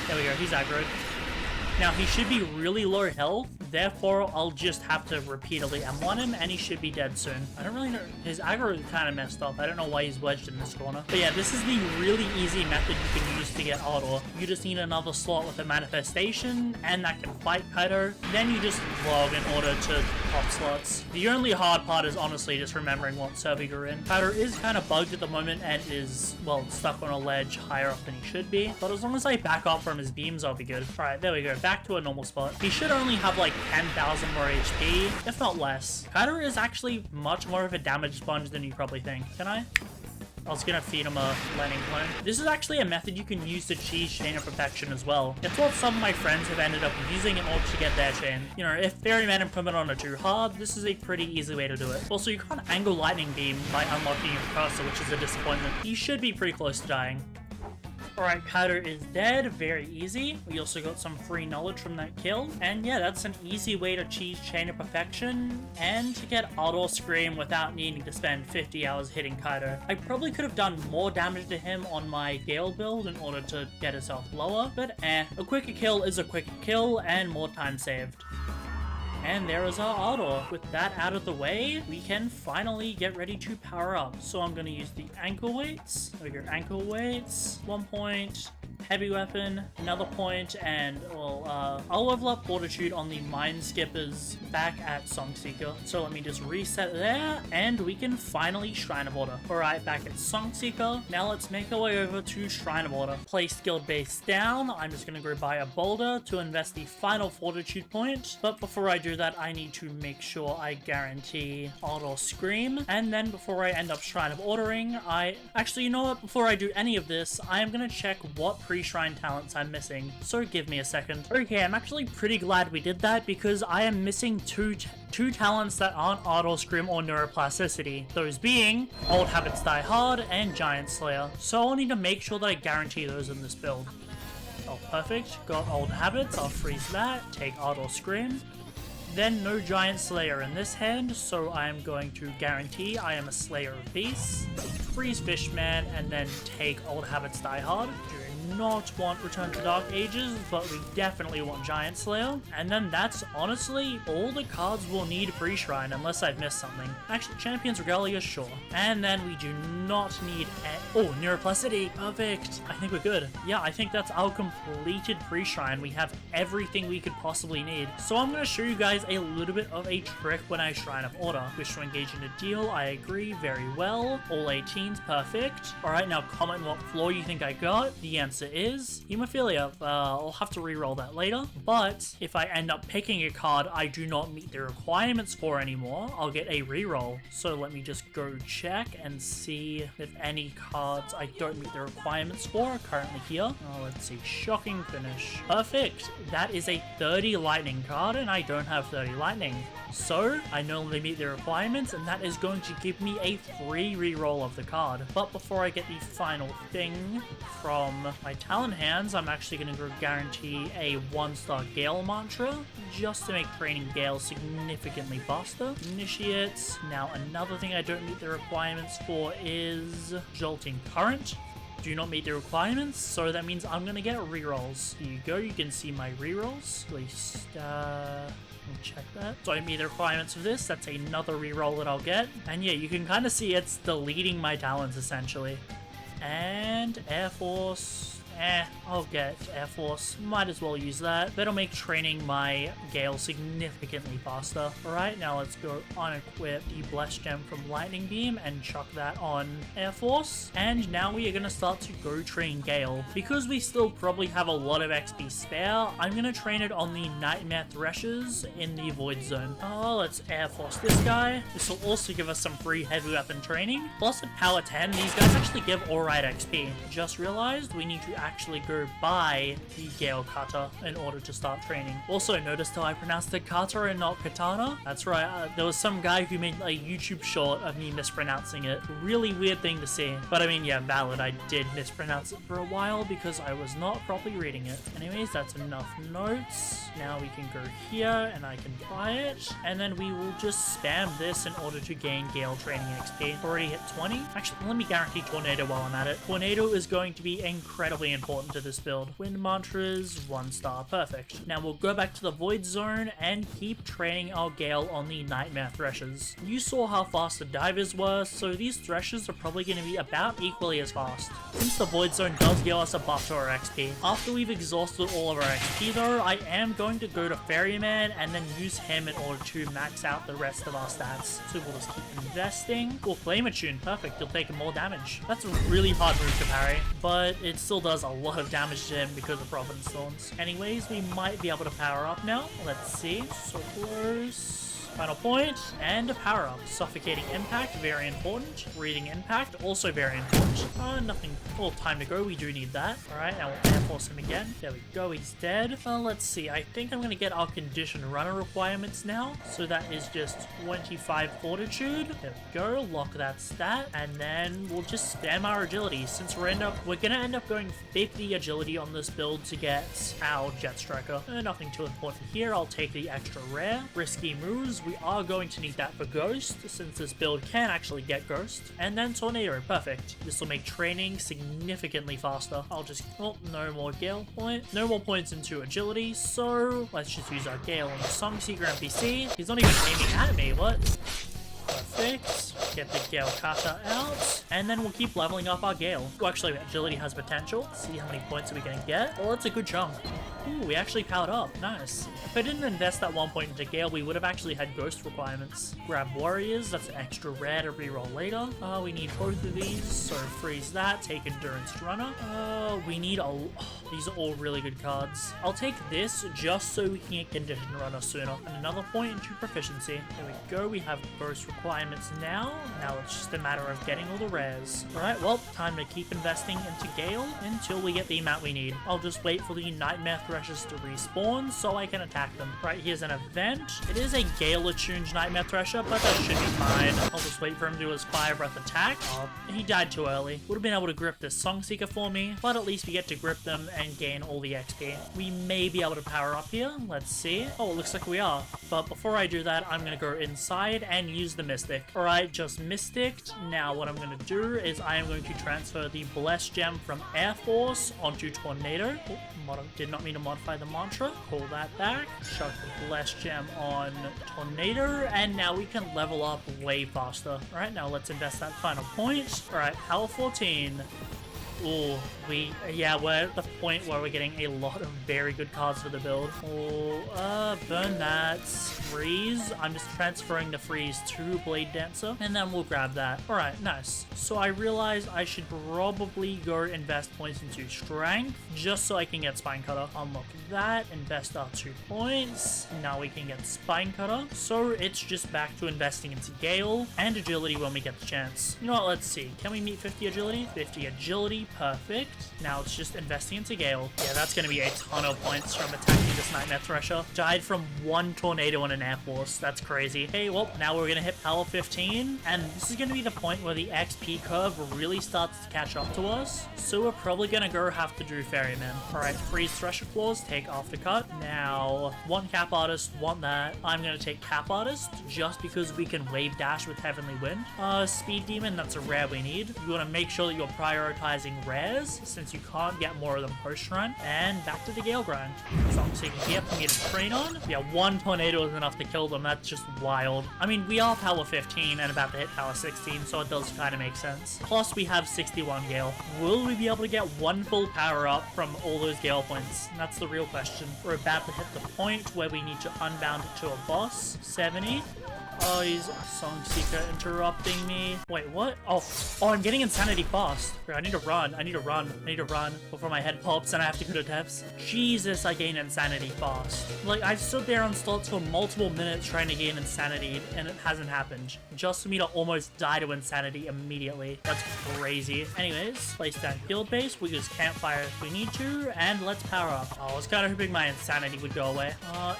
There we go, he's aggroed. Now, he should be really low health, therefore I'll just have to repeatedly M1 him, and he should be dead soon. I don't really know. His aggro is kind of messed up. I don't know why he's wedged in this corner. But yeah, this is the really easy method you can use to get Ardor. You just need another slot with a manifestation, and that can fight Kaido. Then you just log in order to pop slots. The only hard part is honestly just remembering what server you're in. Kaido is kind of bugged at the moment and is, well, stuck on a ledge higher up than he should be. But as long as I back up from his beams, I'll be good. Alright, there we go. Back to a normal spot. He should only have like 10,000 more HP, if not less. Kaido is actually much more of a damage sponge than you probably think. Can I? I was gonna feed him a landing clone. This is actually a method you can use to cheese Chain of Perfection as well. It's what some of my friends have ended up using in order to get their chain. You know, if Ferryman and Ferryman are too hard, this is a pretty easy way to do it. Also, you can't angle Lightning Beam by unlocking your cursor, which is a disappointment. You should be pretty close to dying. Alright, Kaido is dead. Very easy. We also got some free knowledge from that kill. And yeah, that's an easy way to cheese Chain of Perfection and to get Ardor Scream without needing to spend 50 hours hitting Kaido. I probably could have done more damage to him on my Gale build in order to get his health lower, but a quicker kill is a quicker kill and more time saved. And there is our Ardor. With that out of the way, we can finally get ready to power up. So I'm going to use the ankle weights. There we go, ankle weights. 1 point. Heavy weapon, another point, and well, I'll level up Fortitude on the Mind Skippers back at Songseeker. So let me just reset there, and we can finally Shrine of Order. Alright, back at Songseeker. Now let's make our way over to Shrine of Order. Place guild base down. I'm just gonna go buy a boulder to invest the final Fortitude point. But before I do that, I need to make sure I guarantee Ardor Scream. And then before I end up Shrine of Ordering, actually, you know what? Before I do any of this, I am gonna check what pre-shrine talents I'm missing, so give me a second. Okay, I'm actually pretty glad we did that because I am missing two talents that aren't Ardor Scream or Neuroplasticity, those being Old Habits Die Hard and Giant Slayer. So I'll need to make sure that I guarantee those in this build. Oh, perfect. Got Old Habits, I'll freeze that, take Ardor Scream. Then no Giant Slayer in this hand, so I am going to guarantee I am a Slayer of Beasts. Freeze Fishman, and then take Old Habits Die Hard. Do not want Return to Dark Ages, but we definitely want Giant Slayer. And then that's honestly all the cards we'll need pre-shrine, unless I've missed something. Actually, Champion's Regalia, sure. And then we do not need oh, Neuroplasticity. Perfect. I think we're good. Yeah, I think that's our completed pre-shrine. We have everything we could possibly need. So I'm going to show you guys a little bit of a trick when I Shrine of Order. Wish to engage in a deal. I agree. Very well. All 18s. Perfect. Alright, now comment what floor you think I got. The answer is Hemophilia. I'll have to re-roll that later. But if I end up picking a card I do not meet the requirements for anymore, I'll get a re-roll. So let me just go check and see if any cards I don't meet the requirements for are currently here. Oh, let's see. Shocking Finish. Perfect. That is a 30 lightning card and I don't have 30 lightning. So I no longer meet the requirements and that is going to give me a free reroll of the card. But before I get the final thing from my talent hands, I'm actually going to go guarantee a 1-star Gale mantra just to make training Gale significantly faster. Initiates. Now another thing I don't meet the requirements for is Jolting Current. Do not meet the requirements, so that means I'm gonna get rerolls. Here you go, you can see my rerolls. At least, We'll check that. Don't meet the requirements of this. That's another reroll that I'll get. And yeah, you can kind of see it's deleting my talents essentially. And Air Force. I'll get Air Force. Might as well use that. That'll make training my Gale significantly faster. Alright, now let's go unequip the Blessed Gem from Lightning Beam and chuck that on Air Force. And now we are going to start to go train Gale. Because we still probably have a lot of XP spare, I'm going to train it on the Nightmare Threshers in the Void Zone. Oh, let's Air Force this guy. This will also give us some free heavy weapon training. Plus at power 10, these guys actually give alright XP. Just realized we need to actually go buy the Gale Kata in order to start training. Also, noticed how I pronounced it Kata and not Katana? That's right, there was some guy who made a YouTube short of me mispronouncing it. Really weird thing to see. But I mean, yeah, valid, I did mispronounce it for a while because I was not properly reading it. Anyways, that's enough notes. Now we can go here and I can buy it. And then we will just spam this in order to gain Gale training XP. Already hit 20. Actually, let me guarantee Tornado while I'm at it. Tornado is going to be incredibly important to this build. Wind Mantras, 1 star, perfect. Now we'll go back to the Void Zone and keep training our Gale on the Nightmare Threshers. You saw how fast the divers were, so these Threshers are probably going to be about equally as fast. Since the Void Zone does give us a buff to our XP. After we've exhausted all of our XP though, I am going to go to Ferryman and then use him in order to max out the rest of our stats. So we'll just keep investing. We'll Flame Attune, perfect, you'll take more damage. That's a really hard move to parry, but it still does a lot of damage to him because of Providence Thorns. Anyways, we might be able to power up now. Let's see. So close. Final point, and a power up. Suffocating Impact, very important. Reading Impact, also very important. Nothing. Well, time to go, we do need that. Alright, now we'll Air Force him again. There we go, he's dead. Let's see, I think I'm gonna get our Conditioned Runner requirements now. So that is just 25 Fortitude. There we go, lock that stat. And then we'll just spam our Agility. Since we're gonna end up going 50 Agility on this build to get our Jetstriker. Nothing too important here, I'll take the extra rare. Risky moves. We are going to need that for Ghost, since this build can actually get Ghost. And then Tornado, perfect. This will make training significantly faster. I'll just, oh, no more Gale point. No more points into Agility, so let's just use our Gale on the Songseeker NPC. He's not even aiming at me, what? Perfect. Get the Gale Kata out. And then we'll keep leveling up our Gale. Oh, actually, Agility has potential. Let's see how many points are we going to get. Well, it's a good chunk. Ooh, we actually powered up. Nice. If I didn't invest that 1 point into Gale, we would have actually had Ghost requirements. Grab Warriors. That's an extra rare to reroll later. We need both of these, so freeze that. Take Endurance Runner. We need these are all really good cards. I'll take this just so we can get Condition Runner sooner. And another point into Proficiency. There we go. We have Ghost requirements now. Now it's just a matter of getting all the rares. Alright, well, time to keep investing into Gale until we get the amount we need. I'll just wait for the Nightmare Threshers to respawn so I can attack them. Right, here's an event. It is a Gale attuned Nightmare Thresher, but that should be fine. I'll just wait for him to do his Fire Breath attack. Oh, he died too early. Would have been able to grip this Songseeker for me, but at least we get to grip them and gain all the XP. We may be able to power up here. Let's see. Oh, it looks like we are. But before I do that, I'm going to go inside and use the Mystic. Alright, just Mysticked. Now what I'm going to do is I am going to transfer the Blessed Gem from Air Force onto Tornado. Oh, did not mean to modify the mantra. Pull that back. Chuck the Blessed Gem on Tornado. And now we can level up way faster. Alright, now let's invest that final point. Alright, Power 14. Ooh, we're at the point where we're getting a lot of very good cards for the build. Oh, burn that. Freeze. I'm just transferring the freeze to Blade Dancer, and then we'll grab that. Alright, nice. So I realized I should probably go invest points into Strength, just so I can get Spine Cutter. Unlock that, invest our 2 points. Now we can get Spine Cutter. So it's just back to investing into Gale and Agility when we get the chance. You know what, let's see. Can we meet 50 Agility? 50 Agility, perfect. Now it's just investing into Gale. Yeah, that's going to be a ton of points from attacking this Nightmare Thresher. Died from 1 Tornado and an Air Force. That's crazy. Okay, well, now we're going to hit Power 15. And this is going to be the point where the XP curve really starts to catch up to us. So we're probably going to go have to do Ferryman. Alright, freeze Thresher Claws, take Aftercut. Now, want Cap Artist, want that. I'm going to take Cap Artist just because we can Wave Dash with Heavenly Wind. Speed Demon, that's a rare we need. You want to make sure that you're prioritizing rares, since you can't get more of them post-run, and back to the Gale grind. Songseeker here for me to train on. Yeah, one tornado is enough to kill them, that's just wild. I mean, we are power 15 and about to hit power 16, so it does kind of make sense. Plus, we have 61 Gale. Will we be able to get one full power up from all those Gale points? And that's the real question. We're about to hit the point where we need to unbound it to a boss. 70. Oh, he's Songseeker interrupting me. Wait, what? Oh, I'm getting insanity fast. I need to run. I need to run before my head pops and I have to go to depths. Jesus, I gain insanity fast. Like, I've stood there on slots for multiple minutes trying to gain insanity and it hasn't happened. Just for me to almost die to insanity immediately. That's crazy. Anyways, place down guild base. We use campfire if we need to, and let's power up. Oh, I was kind of hoping my insanity would go away.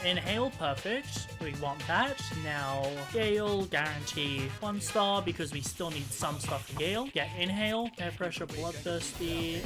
Inhale, perfect. We want that. Now, Gale, guarantee 1 star because we still need some stuff for Gale. Get inhale, air pressure, bloodthirsty,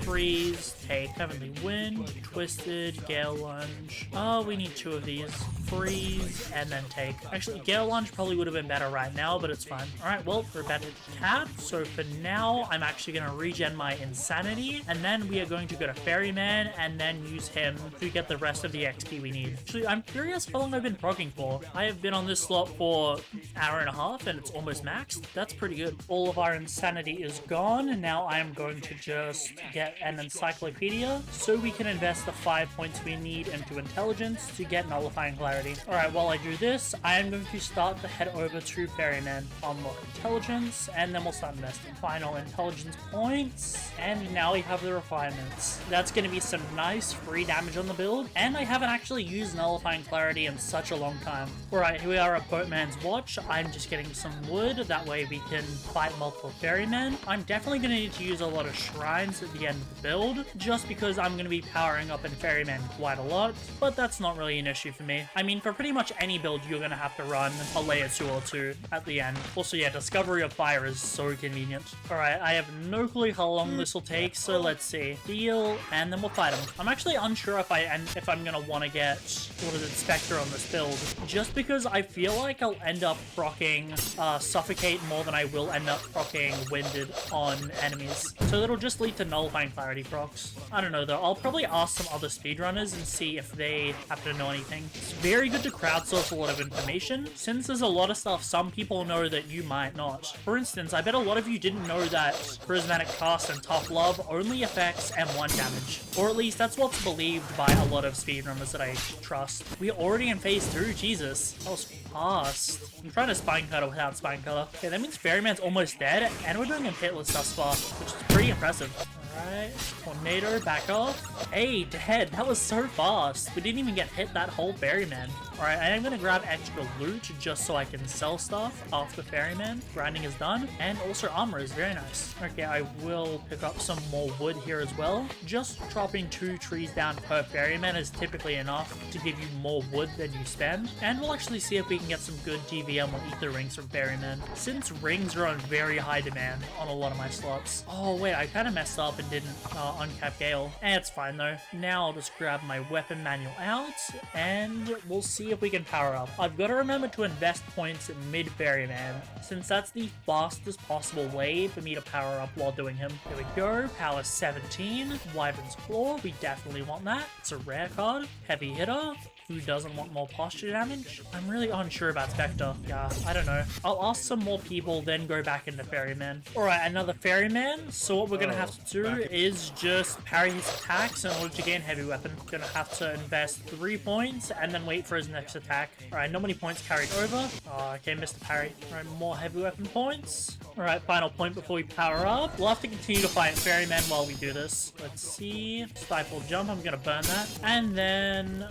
freeze, take heavenly wind, twisted, Gale lunge. We need 2 of these. Freeze, and then take. Actually, Gale lunge probably would have been better right now, but it's fine. Alright, well, we're about to cap. So for now, I'm actually going to regen my insanity, and then we are going to go to Ferryman, and then use him to get the rest of the XP we need. Actually, I'm curious how long I've been proccing for. I have been on this slot for an hour and a half, and it's almost maxed. That's pretty good. All of our insanity is gone, and now I am going to just get an encyclopedia, so we can invest the 5 points we need into intelligence to get nullifying clarity. Alright, while I do this, I am going to start to head over to Ferryman, unlock intelligence, and then we'll start investing. Final intelligence points, and now we have the refinements. That's going to be some nice free damage on the build, and I haven't actually used nullifying clarity in such a long time. Alright, here we are at Boatman's Watch. I'm just getting some wood, that way we can fight multiple ferrymen. I'm definitely going to need to use a lot of shrines at the end of the build, just because I'm going to be powering up in Ferryman quite a lot, but that's not really an issue for me. I mean, for pretty much any build, you're going to have to run a layer 2 or 2 at the end. Also, yeah, Discovery of Fire is so convenient. Alright, I have no clue how long this will take, so let's see. Deal, and then we'll fight him. I'm actually unsure if I'm going to want to get, what is it, Spectre on this build, just because I feel like I'll end up proccing Suffocate more than I will end up proccing Winded on enemies. So it'll just lead to nullifying clarity procs. I don't know though, I'll probably ask some other speedrunners and see if they happen to know anything. It's very good to crowdsource a lot of information, since there's a lot of stuff some people know that you might not. For instance, I bet a lot of you didn't know that Prismatic Cast and Tough Love only affects M1 damage. Or at least that's what's believed by a lot of speedrunners that I trust. We're already in phase 2, Jesus. That was fast. I'm trying to Spine Cutter without Spine Cutter. Okay, that means Ferryman's almost dead, and we're doing him hitless thus far, which is pretty impressive. Alright, Tornado, back off. Hey, dead. That was so fast. We didn't even get hit that whole Ferryman. Alright, I am going to grab extra loot just so I can sell stuff after Ferryman. Grinding is done. And also armor is very nice. Okay, I will pick up some more wood here as well. Just dropping 2 trees down per Ferryman is typically enough to give you more wood than you spend. And we'll actually see if we can get some good DVM or ether rings from Ferryman, since rings are on very high demand on a lot of my slots. Oh wait, I kind of messed up and didn't uncap Gale. It's fine though. Now I'll just grab my weapon manual out and we'll see if we can power up. I've got to remember to invest points in mid Ferryman, since that's the fastest possible way for me to power up while doing him. Here we go, power 17, Wyvern's Claw, we definitely want that. It's a rare card, heavy hitter. Who doesn't want more posture damage? I'm really unsure about Spectre. Yeah, I don't know. I'll ask some more people, then go back into Ferryman. Alright, another Ferryman. So what we're gonna have to do is just parry his attacks in order to gain heavy weapon. Gonna have to invest 3 points and then wait for his next attack. Alright, not many points carried over. Okay, missed the parry. Alright, more heavy weapon points. Alright, final point before we power up. We'll have to continue to fight Ferryman while we do this. Let's see. Stifle jump, I'm gonna burn that. And then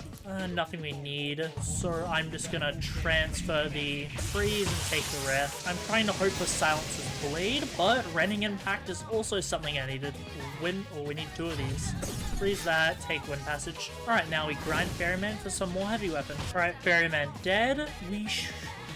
nothing we need. So I'm just gonna transfer the freeze and take the rest. I'm trying to hope for Silence's Blade, but Rending Impact is also something I needed. We need 2 of these. Freeze that, take Wind Passage. Alright, now we grind Ferryman for some more heavy weapon. Alright, Ferryman dead.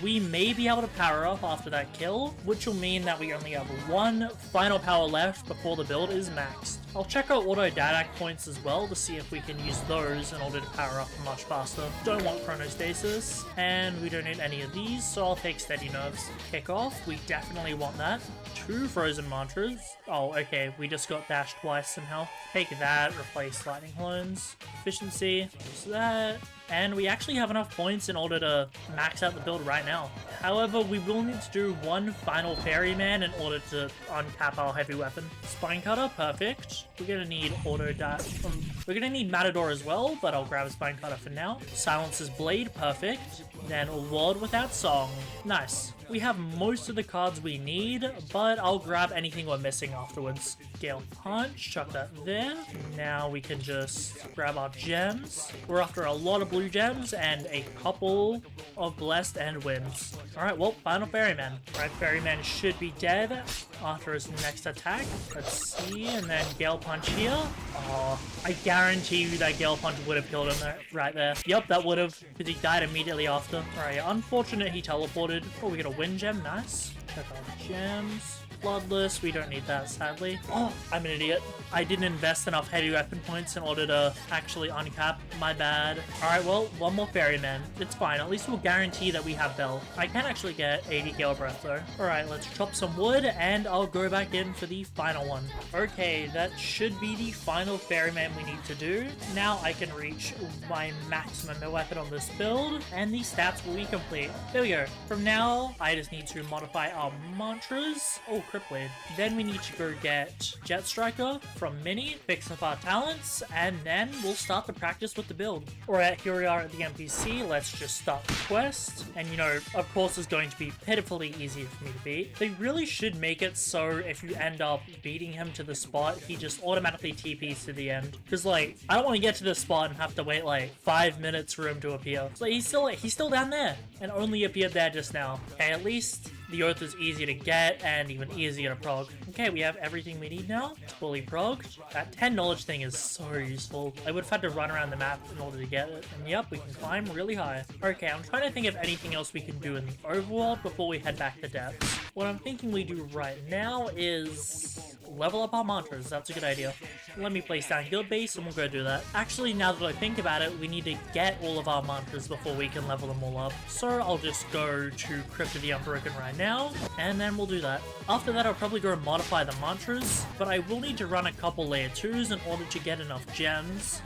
We may be able to power up after that kill, which will mean that we only have 1 final power left before the build is maxed. I'll check out auto Dadak points as well to see if we can use those in order to power up much faster. Don't want chronostasis, and we don't need any of these, so I'll take steady nerves. Kick off, we definitely want that. 2 frozen mantras. Oh, okay, we just got dashed twice somehow. Take that, replace lightning clones. Efficiency, use that. And we actually have enough points in order to max out the build right now. However, we will need to do one final Ferryman in order to uncap our heavy weapon. Spine Cutter, perfect. We're gonna need we're gonna need Matador as well, but I'll grab a Spine Cutter for now. Silence's Blade, perfect. Then a World Without Song. Nice. We have most of the cards we need, but I'll grab anything we're missing afterwards. Gale Punch, chuck that there. Now we can just grab our gems. We're after a lot of blue gems and a couple of blessed and wins. Alright, well, final Ferryman. Alright, Ferryman should be dead after his next attack. Let's see, and then Gale Punch here. Oh, I guarantee you that Gale Punch would have killed him there, right there. Yep, that would have, because he died immediately after. Alright, unfortunate he teleported. Oh, we got a wind gem, nice. Check our gems. Bloodless, we don't need that, sadly. Oh, I'm an idiot. I didn't invest enough heavy weapon points in order to actually uncap. My bad. Alright, well, one more Ferryman. It's fine. At least we'll guarantee that we have Bell. I can actually get 80 Gale Breath, though. Alright, let's chop some wood, and I'll go back in for the final one. Okay, that should be the final Ferryman we need to do. Now I can reach my maximum weapon on this build, and the stats will be complete. There we go. From now, I just need to modify our mantras. Oh, Crypt Blade. Then we need to go get Jetstriker from Mini, fix up our talents, and then we'll start the practice with the build. Alright, here we are at the NPC. Let's just start the quest. And you know, of course it's going to be pitifully easy for me to beat. They really should make it so if you end up beating him to the spot, he just automatically TPs to the end. Because like, I don't want to get to this spot and have to wait like 5 minutes for him to appear. So he's still down there and only appeared there just now. Okay, at least the Oath is easy to get and even easier to prog. Okay, we have everything we need now. It's fully progged. That 10 knowledge thing is so useful. I would have had to run around the map in order to get it. And yep, we can climb really high. Okay, I'm trying to think of anything else we can do in the overworld before we head back to depths. What I'm thinking we do right now is level up our mantras. That's a good idea. Let me place down guild base and we'll go do that. Actually, now that I think about it, we need to get all of our mantras before we can level them all up. So I'll just go to Crypt of the Unbroken right now, and then we'll do that. After that, I'll probably go modify the mantras, but I will need to run a couple layer 2s in order to get enough gems,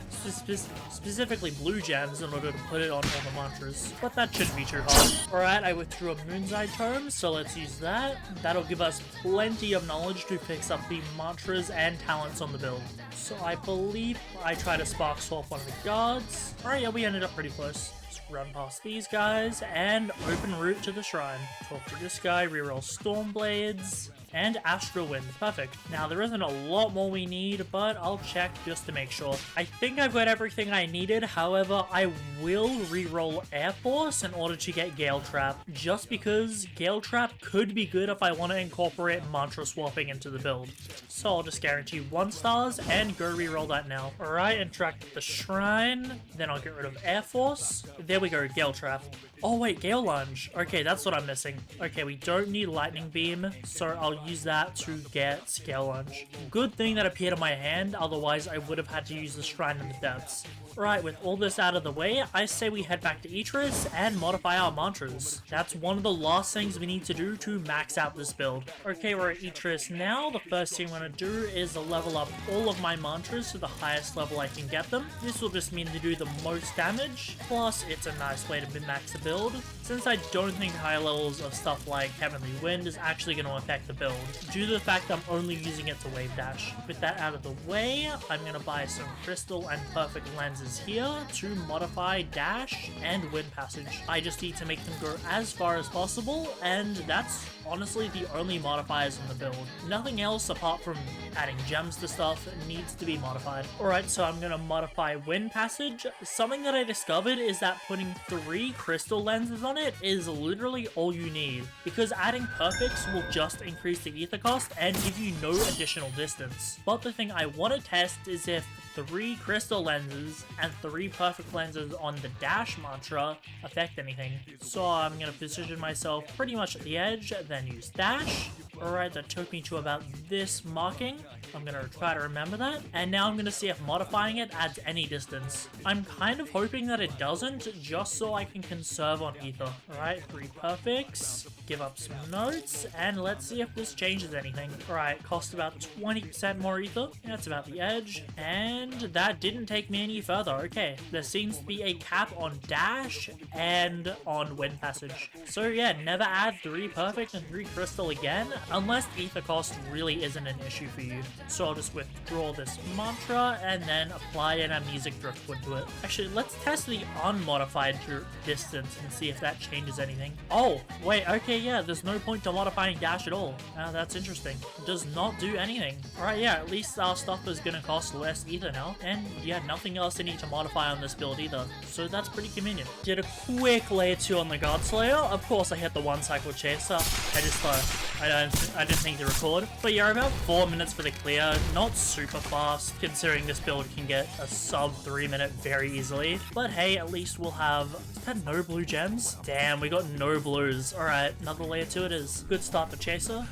specifically blue gems, in order to put it on all the mantras. But that shouldn't be too hard. Alright, I withdrew a Moonside Tome, so let's use that. That'll give us plenty of knowledge to fix up the mantras and talents on the build. So I believe I tried to Spark Swap one of the guards. Alright, yeah, we ended up pretty close. Let's run past these guys and open route to the shrine. Talk to this guy, reroll Storm Blades, and Astral Wind. Perfect. Now, there isn't a lot more we need, but I'll check just to make sure. I think I've got everything I needed. However, I will reroll Air Force in order to get Gale Trap, just because Gale Trap could be good if I want to incorporate mantra swapping into the build. So I'll just guarantee 1 stars and go reroll that now. Alright, interact with the shrine. Then I'll get rid of Air Force. There we go, Gale Trap. Oh wait, Gale Lunge. Okay, that's what I'm missing. Okay, we don't need Lightning Beam, so I'll use that to get Gale Lunge. Good thing that appeared in my hand, otherwise I would have had to use the Shrine in the depths. Right, with all this out of the way, I say we head back to Etris and modify our mantras. That's one of the last things we need to do to max out this build. Okay, we're at Etris now. The first thing I'm going to do is level up all of my mantras to the highest level I can get them. This will just mean to do the most damage, plus it's a nice way to min-max the build, since I don't think high levels of stuff like Heavenly Wind is actually going to affect the build, due to the fact that I'm only using it to wave dash. With that out of the way, I'm going to buy some crystal and perfect lenses here to modify dash and wind passage. I just need to make them go as far as possible, and that's honestly the only modifiers in the build. Nothing else apart from adding gems to stuff needs to be modified. Alright, so I'm gonna modify wind passage. Something that I discovered is that putting 3 crystal lenses on it is literally all you need, because adding perfects will just increase the ether cost and give you no additional distance. But the thing I want to test is if 3 crystal lenses and 3 perfect lenses on the dash mantra affect anything. So I'm going to position myself pretty much at the edge, then use dash, Alright, that took me to about this marking. I'm gonna try to remember that. And now I'm gonna see if modifying it adds any distance. I'm kind of hoping that it doesn't, just so I can conserve on ether. Alright, 3 perfects. Give up some notes, and let's see if this changes anything. Alright, cost about 20% more ether. That's about the edge. And that didn't take me any further. Okay, there seems to be a cap on dash and on wind passage. So yeah, never add 3 perfect and 3 crystal again, unless ether cost really isn't an issue for you. So I'll just withdraw this mantra and then apply an amnesic driftwood to it. Actually, let's test the unmodified distance and see if that changes anything. Oh, wait, okay, yeah, there's no point to modifying dash at all. That's interesting. It does not do anything. Alright, yeah, at least our stuff is gonna cost less ether now. And yeah, nothing else I need to modify on this build either. So that's pretty convenient. Did a quick layer 2 on the Guard Slayer. Of course, I hit the 1 cycle chaser. I just thought, I didn't think to record. But yeah, about 4 minutes for the clear. Not super fast, considering this build can get a sub 3 minute very easily. But hey, at least we'll have... Is that no blue gems? Damn, we got no blues. Alright, another layer 2 it is. Good start for chaser.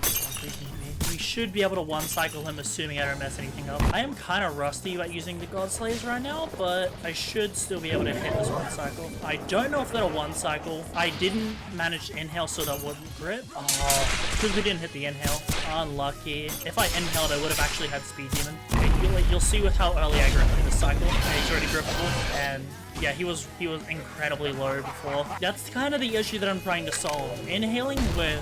We should be able to 1 cycle him, assuming I don't mess anything up. I am kind of rusty about using the God Slayers right now, but I should still be able to hit this 1 cycle. I don't know if that'll 1 cycle. I didn't manage to inhale, so that wouldn't grip. Oh, because we didn't hit the inhale. Unlucky. If I inhaled, I would have actually had Speed Demon. You'll see with how early I gripped in this cycle. He's already grippable, and yeah, he was incredibly low before. That's kind of the issue that I'm trying to solve. Inhaling with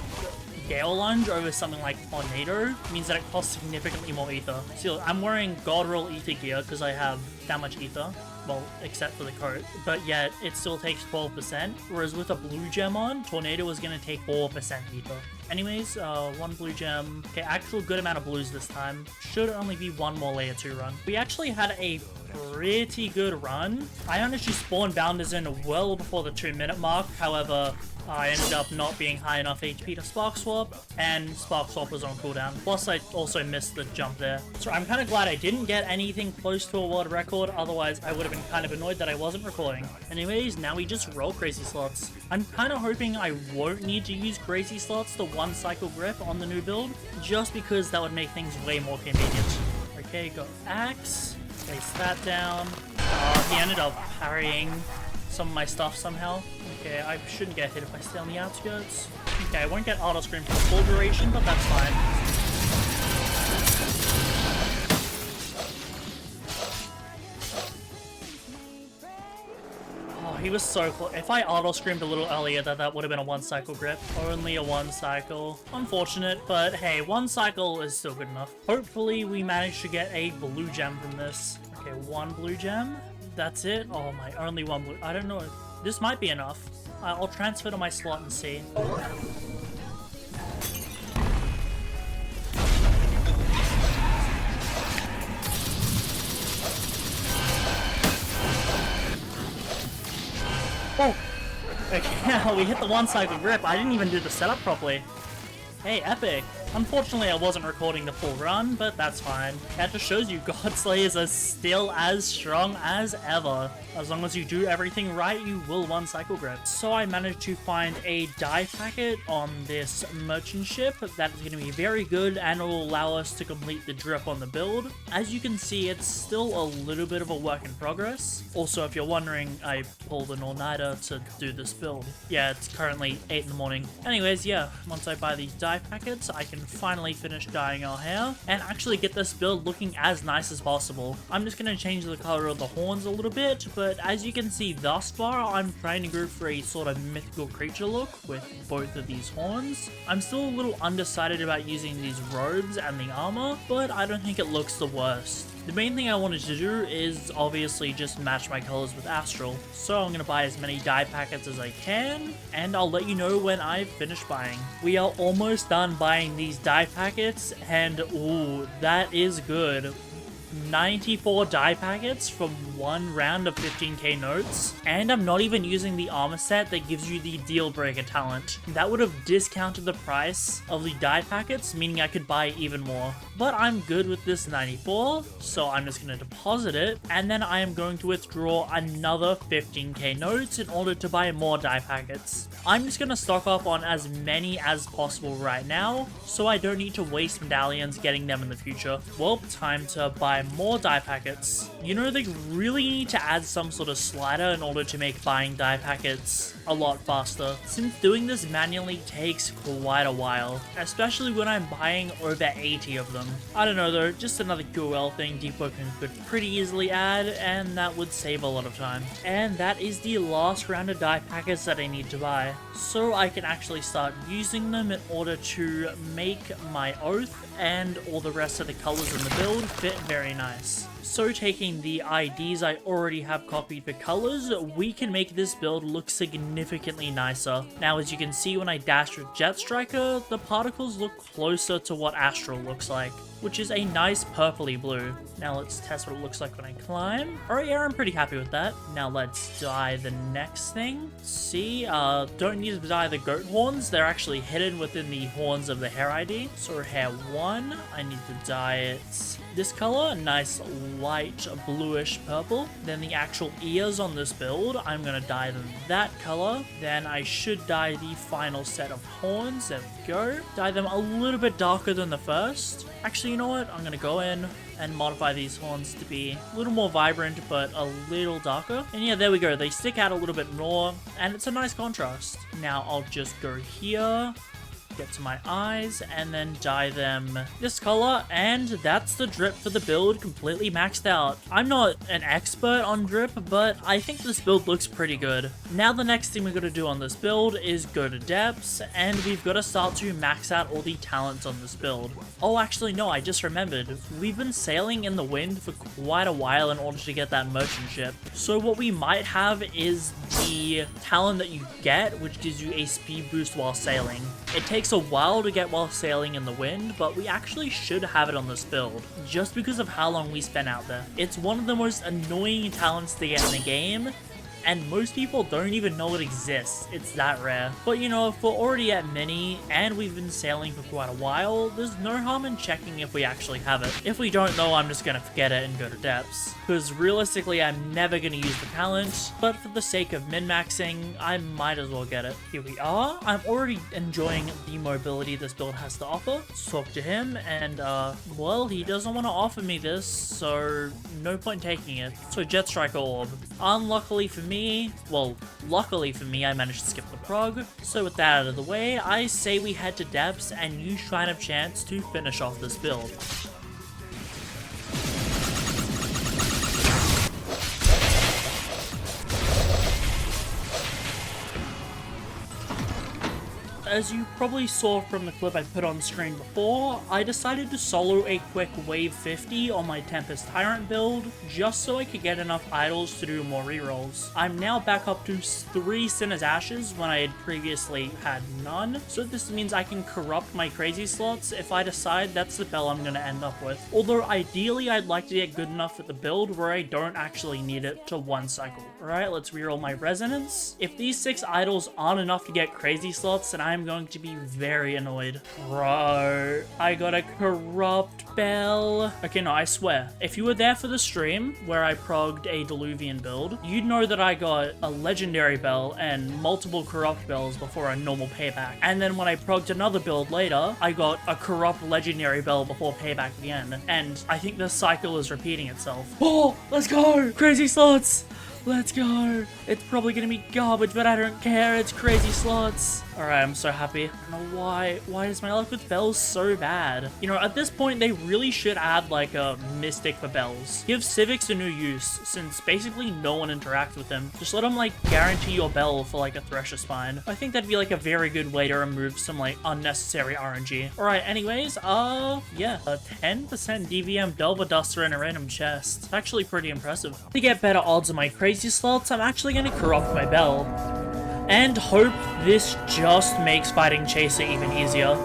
Gale Lunge over something like Tornado means that it costs significantly more ether. See, I'm wearing God Roll ether gear because I have that much ether. Well, except for the coat. But yet, it still takes 12%. Whereas with a blue gem on, Tornado is going to take 4% ether. Anyways, 1 blue gem. Okay, actual good amount of blues this time. Should only be 1 more layer 2 run. We actually had a pretty good run. I managed to spawn Bounders in well before the 2-minute mark. However, I ended up not being high enough HP to Spark Swap, and Spark Swap was on cooldown. Plus, I also missed the jump there. So I'm kind of glad I didn't get anything close to a world record, otherwise I would have been kind of annoyed that I wasn't recording. Anyways, now we just roll Crazy Slots. I'm kind of hoping I won't need to use Crazy Slots to 1 cycle grip on the new build, just because that would make things way more convenient. Okay, got Axe. Place that down. He ended up parrying some of my stuff somehow. Okay, I shouldn't get hit if I stay on the outskirts. Okay, I won't get auto scream for full duration, but that's fine. Oh, he was so close. If I auto screamed a little earlier, that would have been a 1 cycle grip. Only a 1 cycle. Unfortunate, but hey, 1 cycle is still good enough. Hopefully we manage to get a blue gem from this. Okay, 1 blue gem. That's it? Oh my, only 1 blue. I don't know. This might be enough. I'll transfer to my slot and see. Oh! Okay, we hit the 1 cycle grip. I didn't even do the setup properly. Hey, epic. Unfortunately, I wasn't recording the full run, but that's fine. That just shows you God Slayers are still as strong as ever. As long as you do everything right, you will 1 cycle grip. So I managed to find a dye packet on this merchant ship that is going to be very good and will allow us to complete the drip on the build. As you can see, it's still a little bit of a work in progress. Also, if you're wondering, I pulled an all-nighter to do this build. Yeah, it's currently 8 in the morning. Anyways, yeah, once I buy these dye packets, I can finally finish dyeing our hair and actually get this build looking as nice as possible. I'm just going to change the color of the horns a little bit, but as you can see thus far, I'm trying to go for a sort of mythical creature look with both of these horns. I'm still a little undecided about using these robes and the armor, but I don't think it looks the worst. The main thing I wanted to do is obviously just match my colors with Astral, so I'm going to buy as many dye packets as I can, and I'll let you know when I've finished buying. We are almost done buying these dye packets, and ooh, that is good. 94 die packets from one round of 15k notes, and I'm not even using the armor set that gives you the deal breaker talent. That would have discounted the price of the die packets, meaning I could buy even more. But I'm good with this 94, so I'm just going to deposit it, and then I am going to withdraw another 15k notes in order to buy more die packets. I'm just going to stock up on as many as possible right now, so I don't need to waste medallions getting them in the future. Well, time to buy more die packets. You know, they really need to add some sort of slider in order to make buying die packets a lot faster, since doing this manually takes quite a while, especially when I'm buying over 80 of them. I don't know though, just another QOL thing Deepwoken could pretty easily add, and that would save a lot of time. And that is the last round of die packets that I need to buy, so I can actually start using them in order to make my oath and all the rest of the colors in the build fit very nice. So taking the IDs I already have copied for colors, we can make this build look significantly nicer. Now as you can see, when I dash with Jetstriker, the particles look closer to what Astral looks like, which is a nice purpley blue. Now let's test what it looks like when I climb. Alright, yeah, I'm pretty happy with that. Now let's dye the next thing. See, don't need to dye the goat horns. They're actually hidden within the horns of the hair ID. So hair 1, I need to dye it this color, a nice light bluish purple. Then the actual ears on this build, I'm gonna dye them that color. Then I should dye the final set of horns. There we go. Dye them a little bit darker than the first. Actually, you know what? I'm gonna go in and modify these horns to be a little more vibrant, but a little darker. And yeah, there we go. They stick out a little bit more, and it's a nice contrast. Now I'll just go here, get to my eyes, and then dye them this color, and that's the drip for the build completely maxed out. I'm not an expert on drip, but I think this build looks pretty good. Now the next thing we're going to do on this build is go to depths, and we've got to start to max out all the talents on this build. Oh, actually no, I just remembered. We've been sailing in the wind for quite a while in order to get that merchant ship. So what we might have is the talent that you get, which gives you a speed boost while sailing. It takes a while to get while sailing in the wind, but we actually should have it on this build, just because of how long we spent out there. It's one of the most annoying talents to get in the game, and most people don't even know it exists. It's that rare. But you know, if we're already at mini and we've been sailing for quite a while, there's no harm in checking if we actually have it. If we don't know, I'm just gonna forget it and go to depths, because realistically I'm never gonna use the talent, but for the sake of min-maxing, I might as well get it. Here we are. I'm already enjoying the mobility this build has to offer. Let's talk to him, and well, he doesn't want to offer me this, so no point taking it. So Jetstriker orb. Unluckily for me, well, luckily for me, I managed to skip the prog. So with that out of the way, I say we head to depths and use Shrine of Chance to finish off this build. As you probably saw from the clip I put on screen before, I decided to solo a quick wave 50 on my Tempest Tyrant build, just so I could get enough idols to do more rerolls. I'm now back up to 3 Sinner's Ashes when I had previously had none, so this means I can corrupt my crazy slots if I decide that's the bell I'm gonna end up with. Although ideally I'd like to get good enough at the build where I don't actually need it to 1 cycle. Alright, let's reroll my resonance. If these 6 idols aren't enough to get crazy slots, then I'm going to be very annoyed. Bro, I got a corrupt bell. Okay, no, I swear. If you were there for the stream where I progged a Diluvian build, you'd know that I got a legendary bell and multiple corrupt bells before a normal payback. And then when I progged another build later, I got a corrupt legendary bell before payback again. And I think this cycle is repeating itself. Oh, let's go! Crazy slots! Let's go. It's probably gonna be garbage, but I don't care. It's crazy slots. Alright, I'm so happy. I don't know why. Why is my luck with bells so bad? You know, at this point, they really should add like a mystic for bells. Give civics a new use, since basically no one interacts with them. Just let them like guarantee your bell for like a Thresher Spine. I think that'd be like a very good way to remove some like unnecessary RNG. Alright, anyways, yeah. A 10% DVM Delver Duster in a random chest. It's actually pretty impressive. To get better odds on my crazy slots, I'm actually gonna corrupt my bell. And hope this just makes fighting Chaser even easier.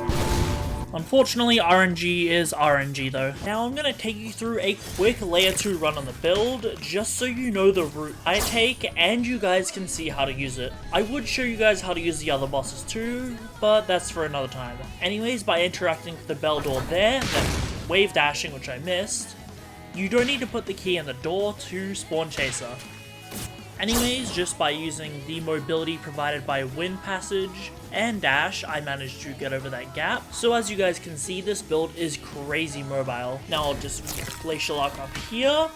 Unfortunately, RNG is RNG though. Now I'm gonna take you through a quick layer 2 run on the build, just so you know the route I take and you guys can see how to use it. I would show you guys how to use the other bosses too, but that's for another time. Anyways, by interacting with the bell door there, then wave dashing, which I missed, you don't need to put the key in the door to spawn Chaser. Anyways, just by using the mobility provided by Wind Passage and Dash, I managed to get over that gap. So as you guys can see, this build is crazy mobile. Now I'll just Glacial Arc up here,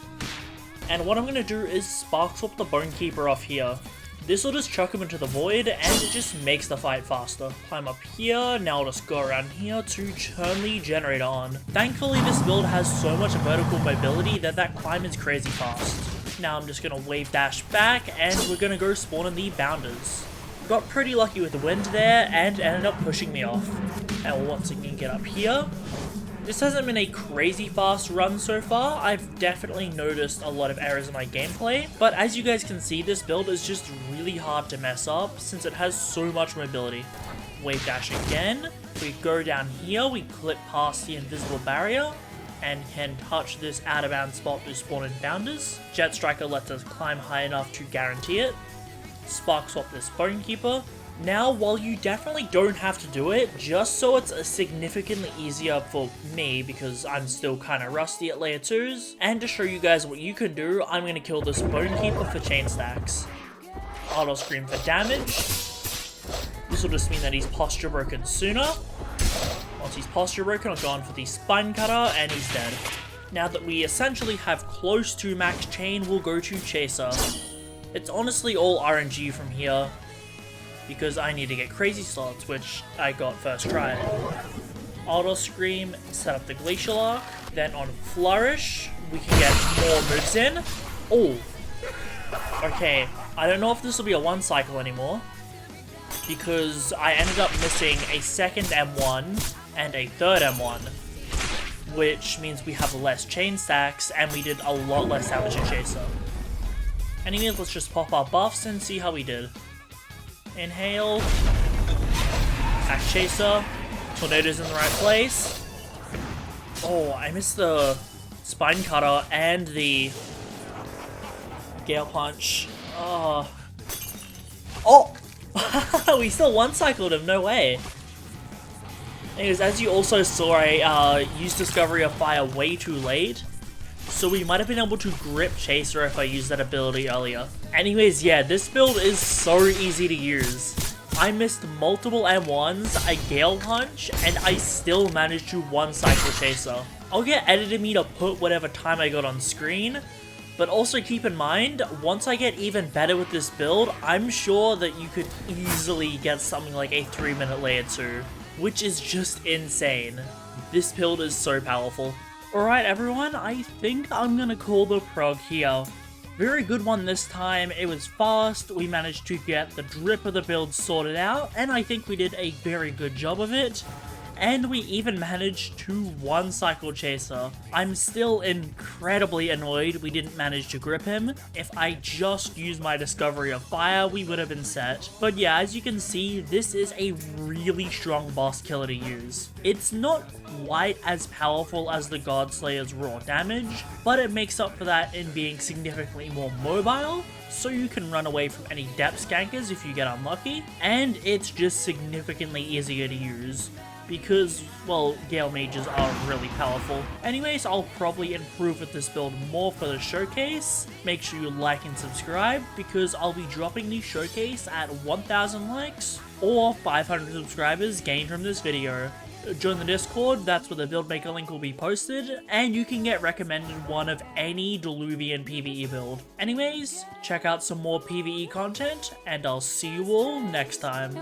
and what I'm going to do is Spark Swap the Bone Keeper off here. This will just chuck him into the void, and it just makes the fight faster. Climb up here, now I'll just go around here to turn the generator on. Thankfully, this build has so much vertical mobility that that climb is crazy fast. Now I'm just going to wave dash back, and we're going to go spawn in the bounders. Got pretty lucky with the wind there, and ended up pushing me off. And we'll once again get up here. This hasn't been a crazy fast run so far. I've definitely noticed a lot of errors in my gameplay, but as you guys can see, this build is just really hard to mess up since it has so much mobility. Wave dash again. We go down here, we clip past the invisible barrier, and can touch this out-of-bounds spot to spawn in bounders. Jetstriker lets us climb high enough to guarantee it. Spark swap this Bone Keeper. Now, while you definitely don't have to do it, just so it's significantly easier for me, because I'm still kind of rusty at layer 2s, and to show you guys what you can do, I'm going to kill this Bone Keeper for chain stacks. Auto Scream for damage. This will just mean that he's posture broken sooner. Once he's posture broken, I'll go on for the Spine Cutter, and he's dead. Now that we essentially have close to max chain, we'll go to Chaser. It's honestly all RNG from here, because I need to get crazy slots, which I got first try. Auto Scream, set up the Glacial Arc, then on Flourish, we can get more moves in. Oh! Okay, I don't know if this will be a 1 cycle anymore, because I ended up missing a second M1 and a third M1, which means we have less chain stacks and we did a lot less damage to Chaser. Anyways, let's just pop our buffs and see how we did. Inhale, attack Chaser, Tornado's in the right place. Oh, I missed the Spine Cutter and the Gale Punch. Oh, we still 1-cycled him, no way. Anyways, as you also saw, I used Discovery of Fire way too late, so we might have been able to grip Chaser if I used that ability earlier. Anyways, yeah, this build is so easy to use. I missed multiple M1s, a Gale Punch, and I still managed to 1-cycle Chaser. I'll get Edited Me to put whatever time I got on screen, but also keep in mind, once I get even better with this build, I'm sure that you could easily get something like a 3-minute layer 2, which is just insane. This build is so powerful. Alright everyone, I think I'm gonna call the prog here. Very good one this time, it was fast, we managed to get the drip of the build sorted out, and I think we did a very good job of it. And we even managed to 1-cycle Chaser. I'm still incredibly annoyed we didn't manage to grip him. If I just used my Discovery of Fire, we would have been set. But yeah, as you can see, this is a really strong boss killer to use. It's not quite as powerful as the Godslayer's raw damage, but it makes up for that in being significantly more mobile, so you can run away from any depth skankers if you get unlucky, and it's just significantly easier to use, because, well, Gale Mages are really powerful. Anyways, I'll probably improve with this build more for the showcase. Make sure you like and subscribe, because I'll be dropping the showcase at 1,000 likes, or 500 subscribers gained from this video. Join the Discord, that's where the build maker link will be posted, and you can get recommended one of any Diluvian PvE build. Anyways, check out some more PvE content, and I'll see you all next time.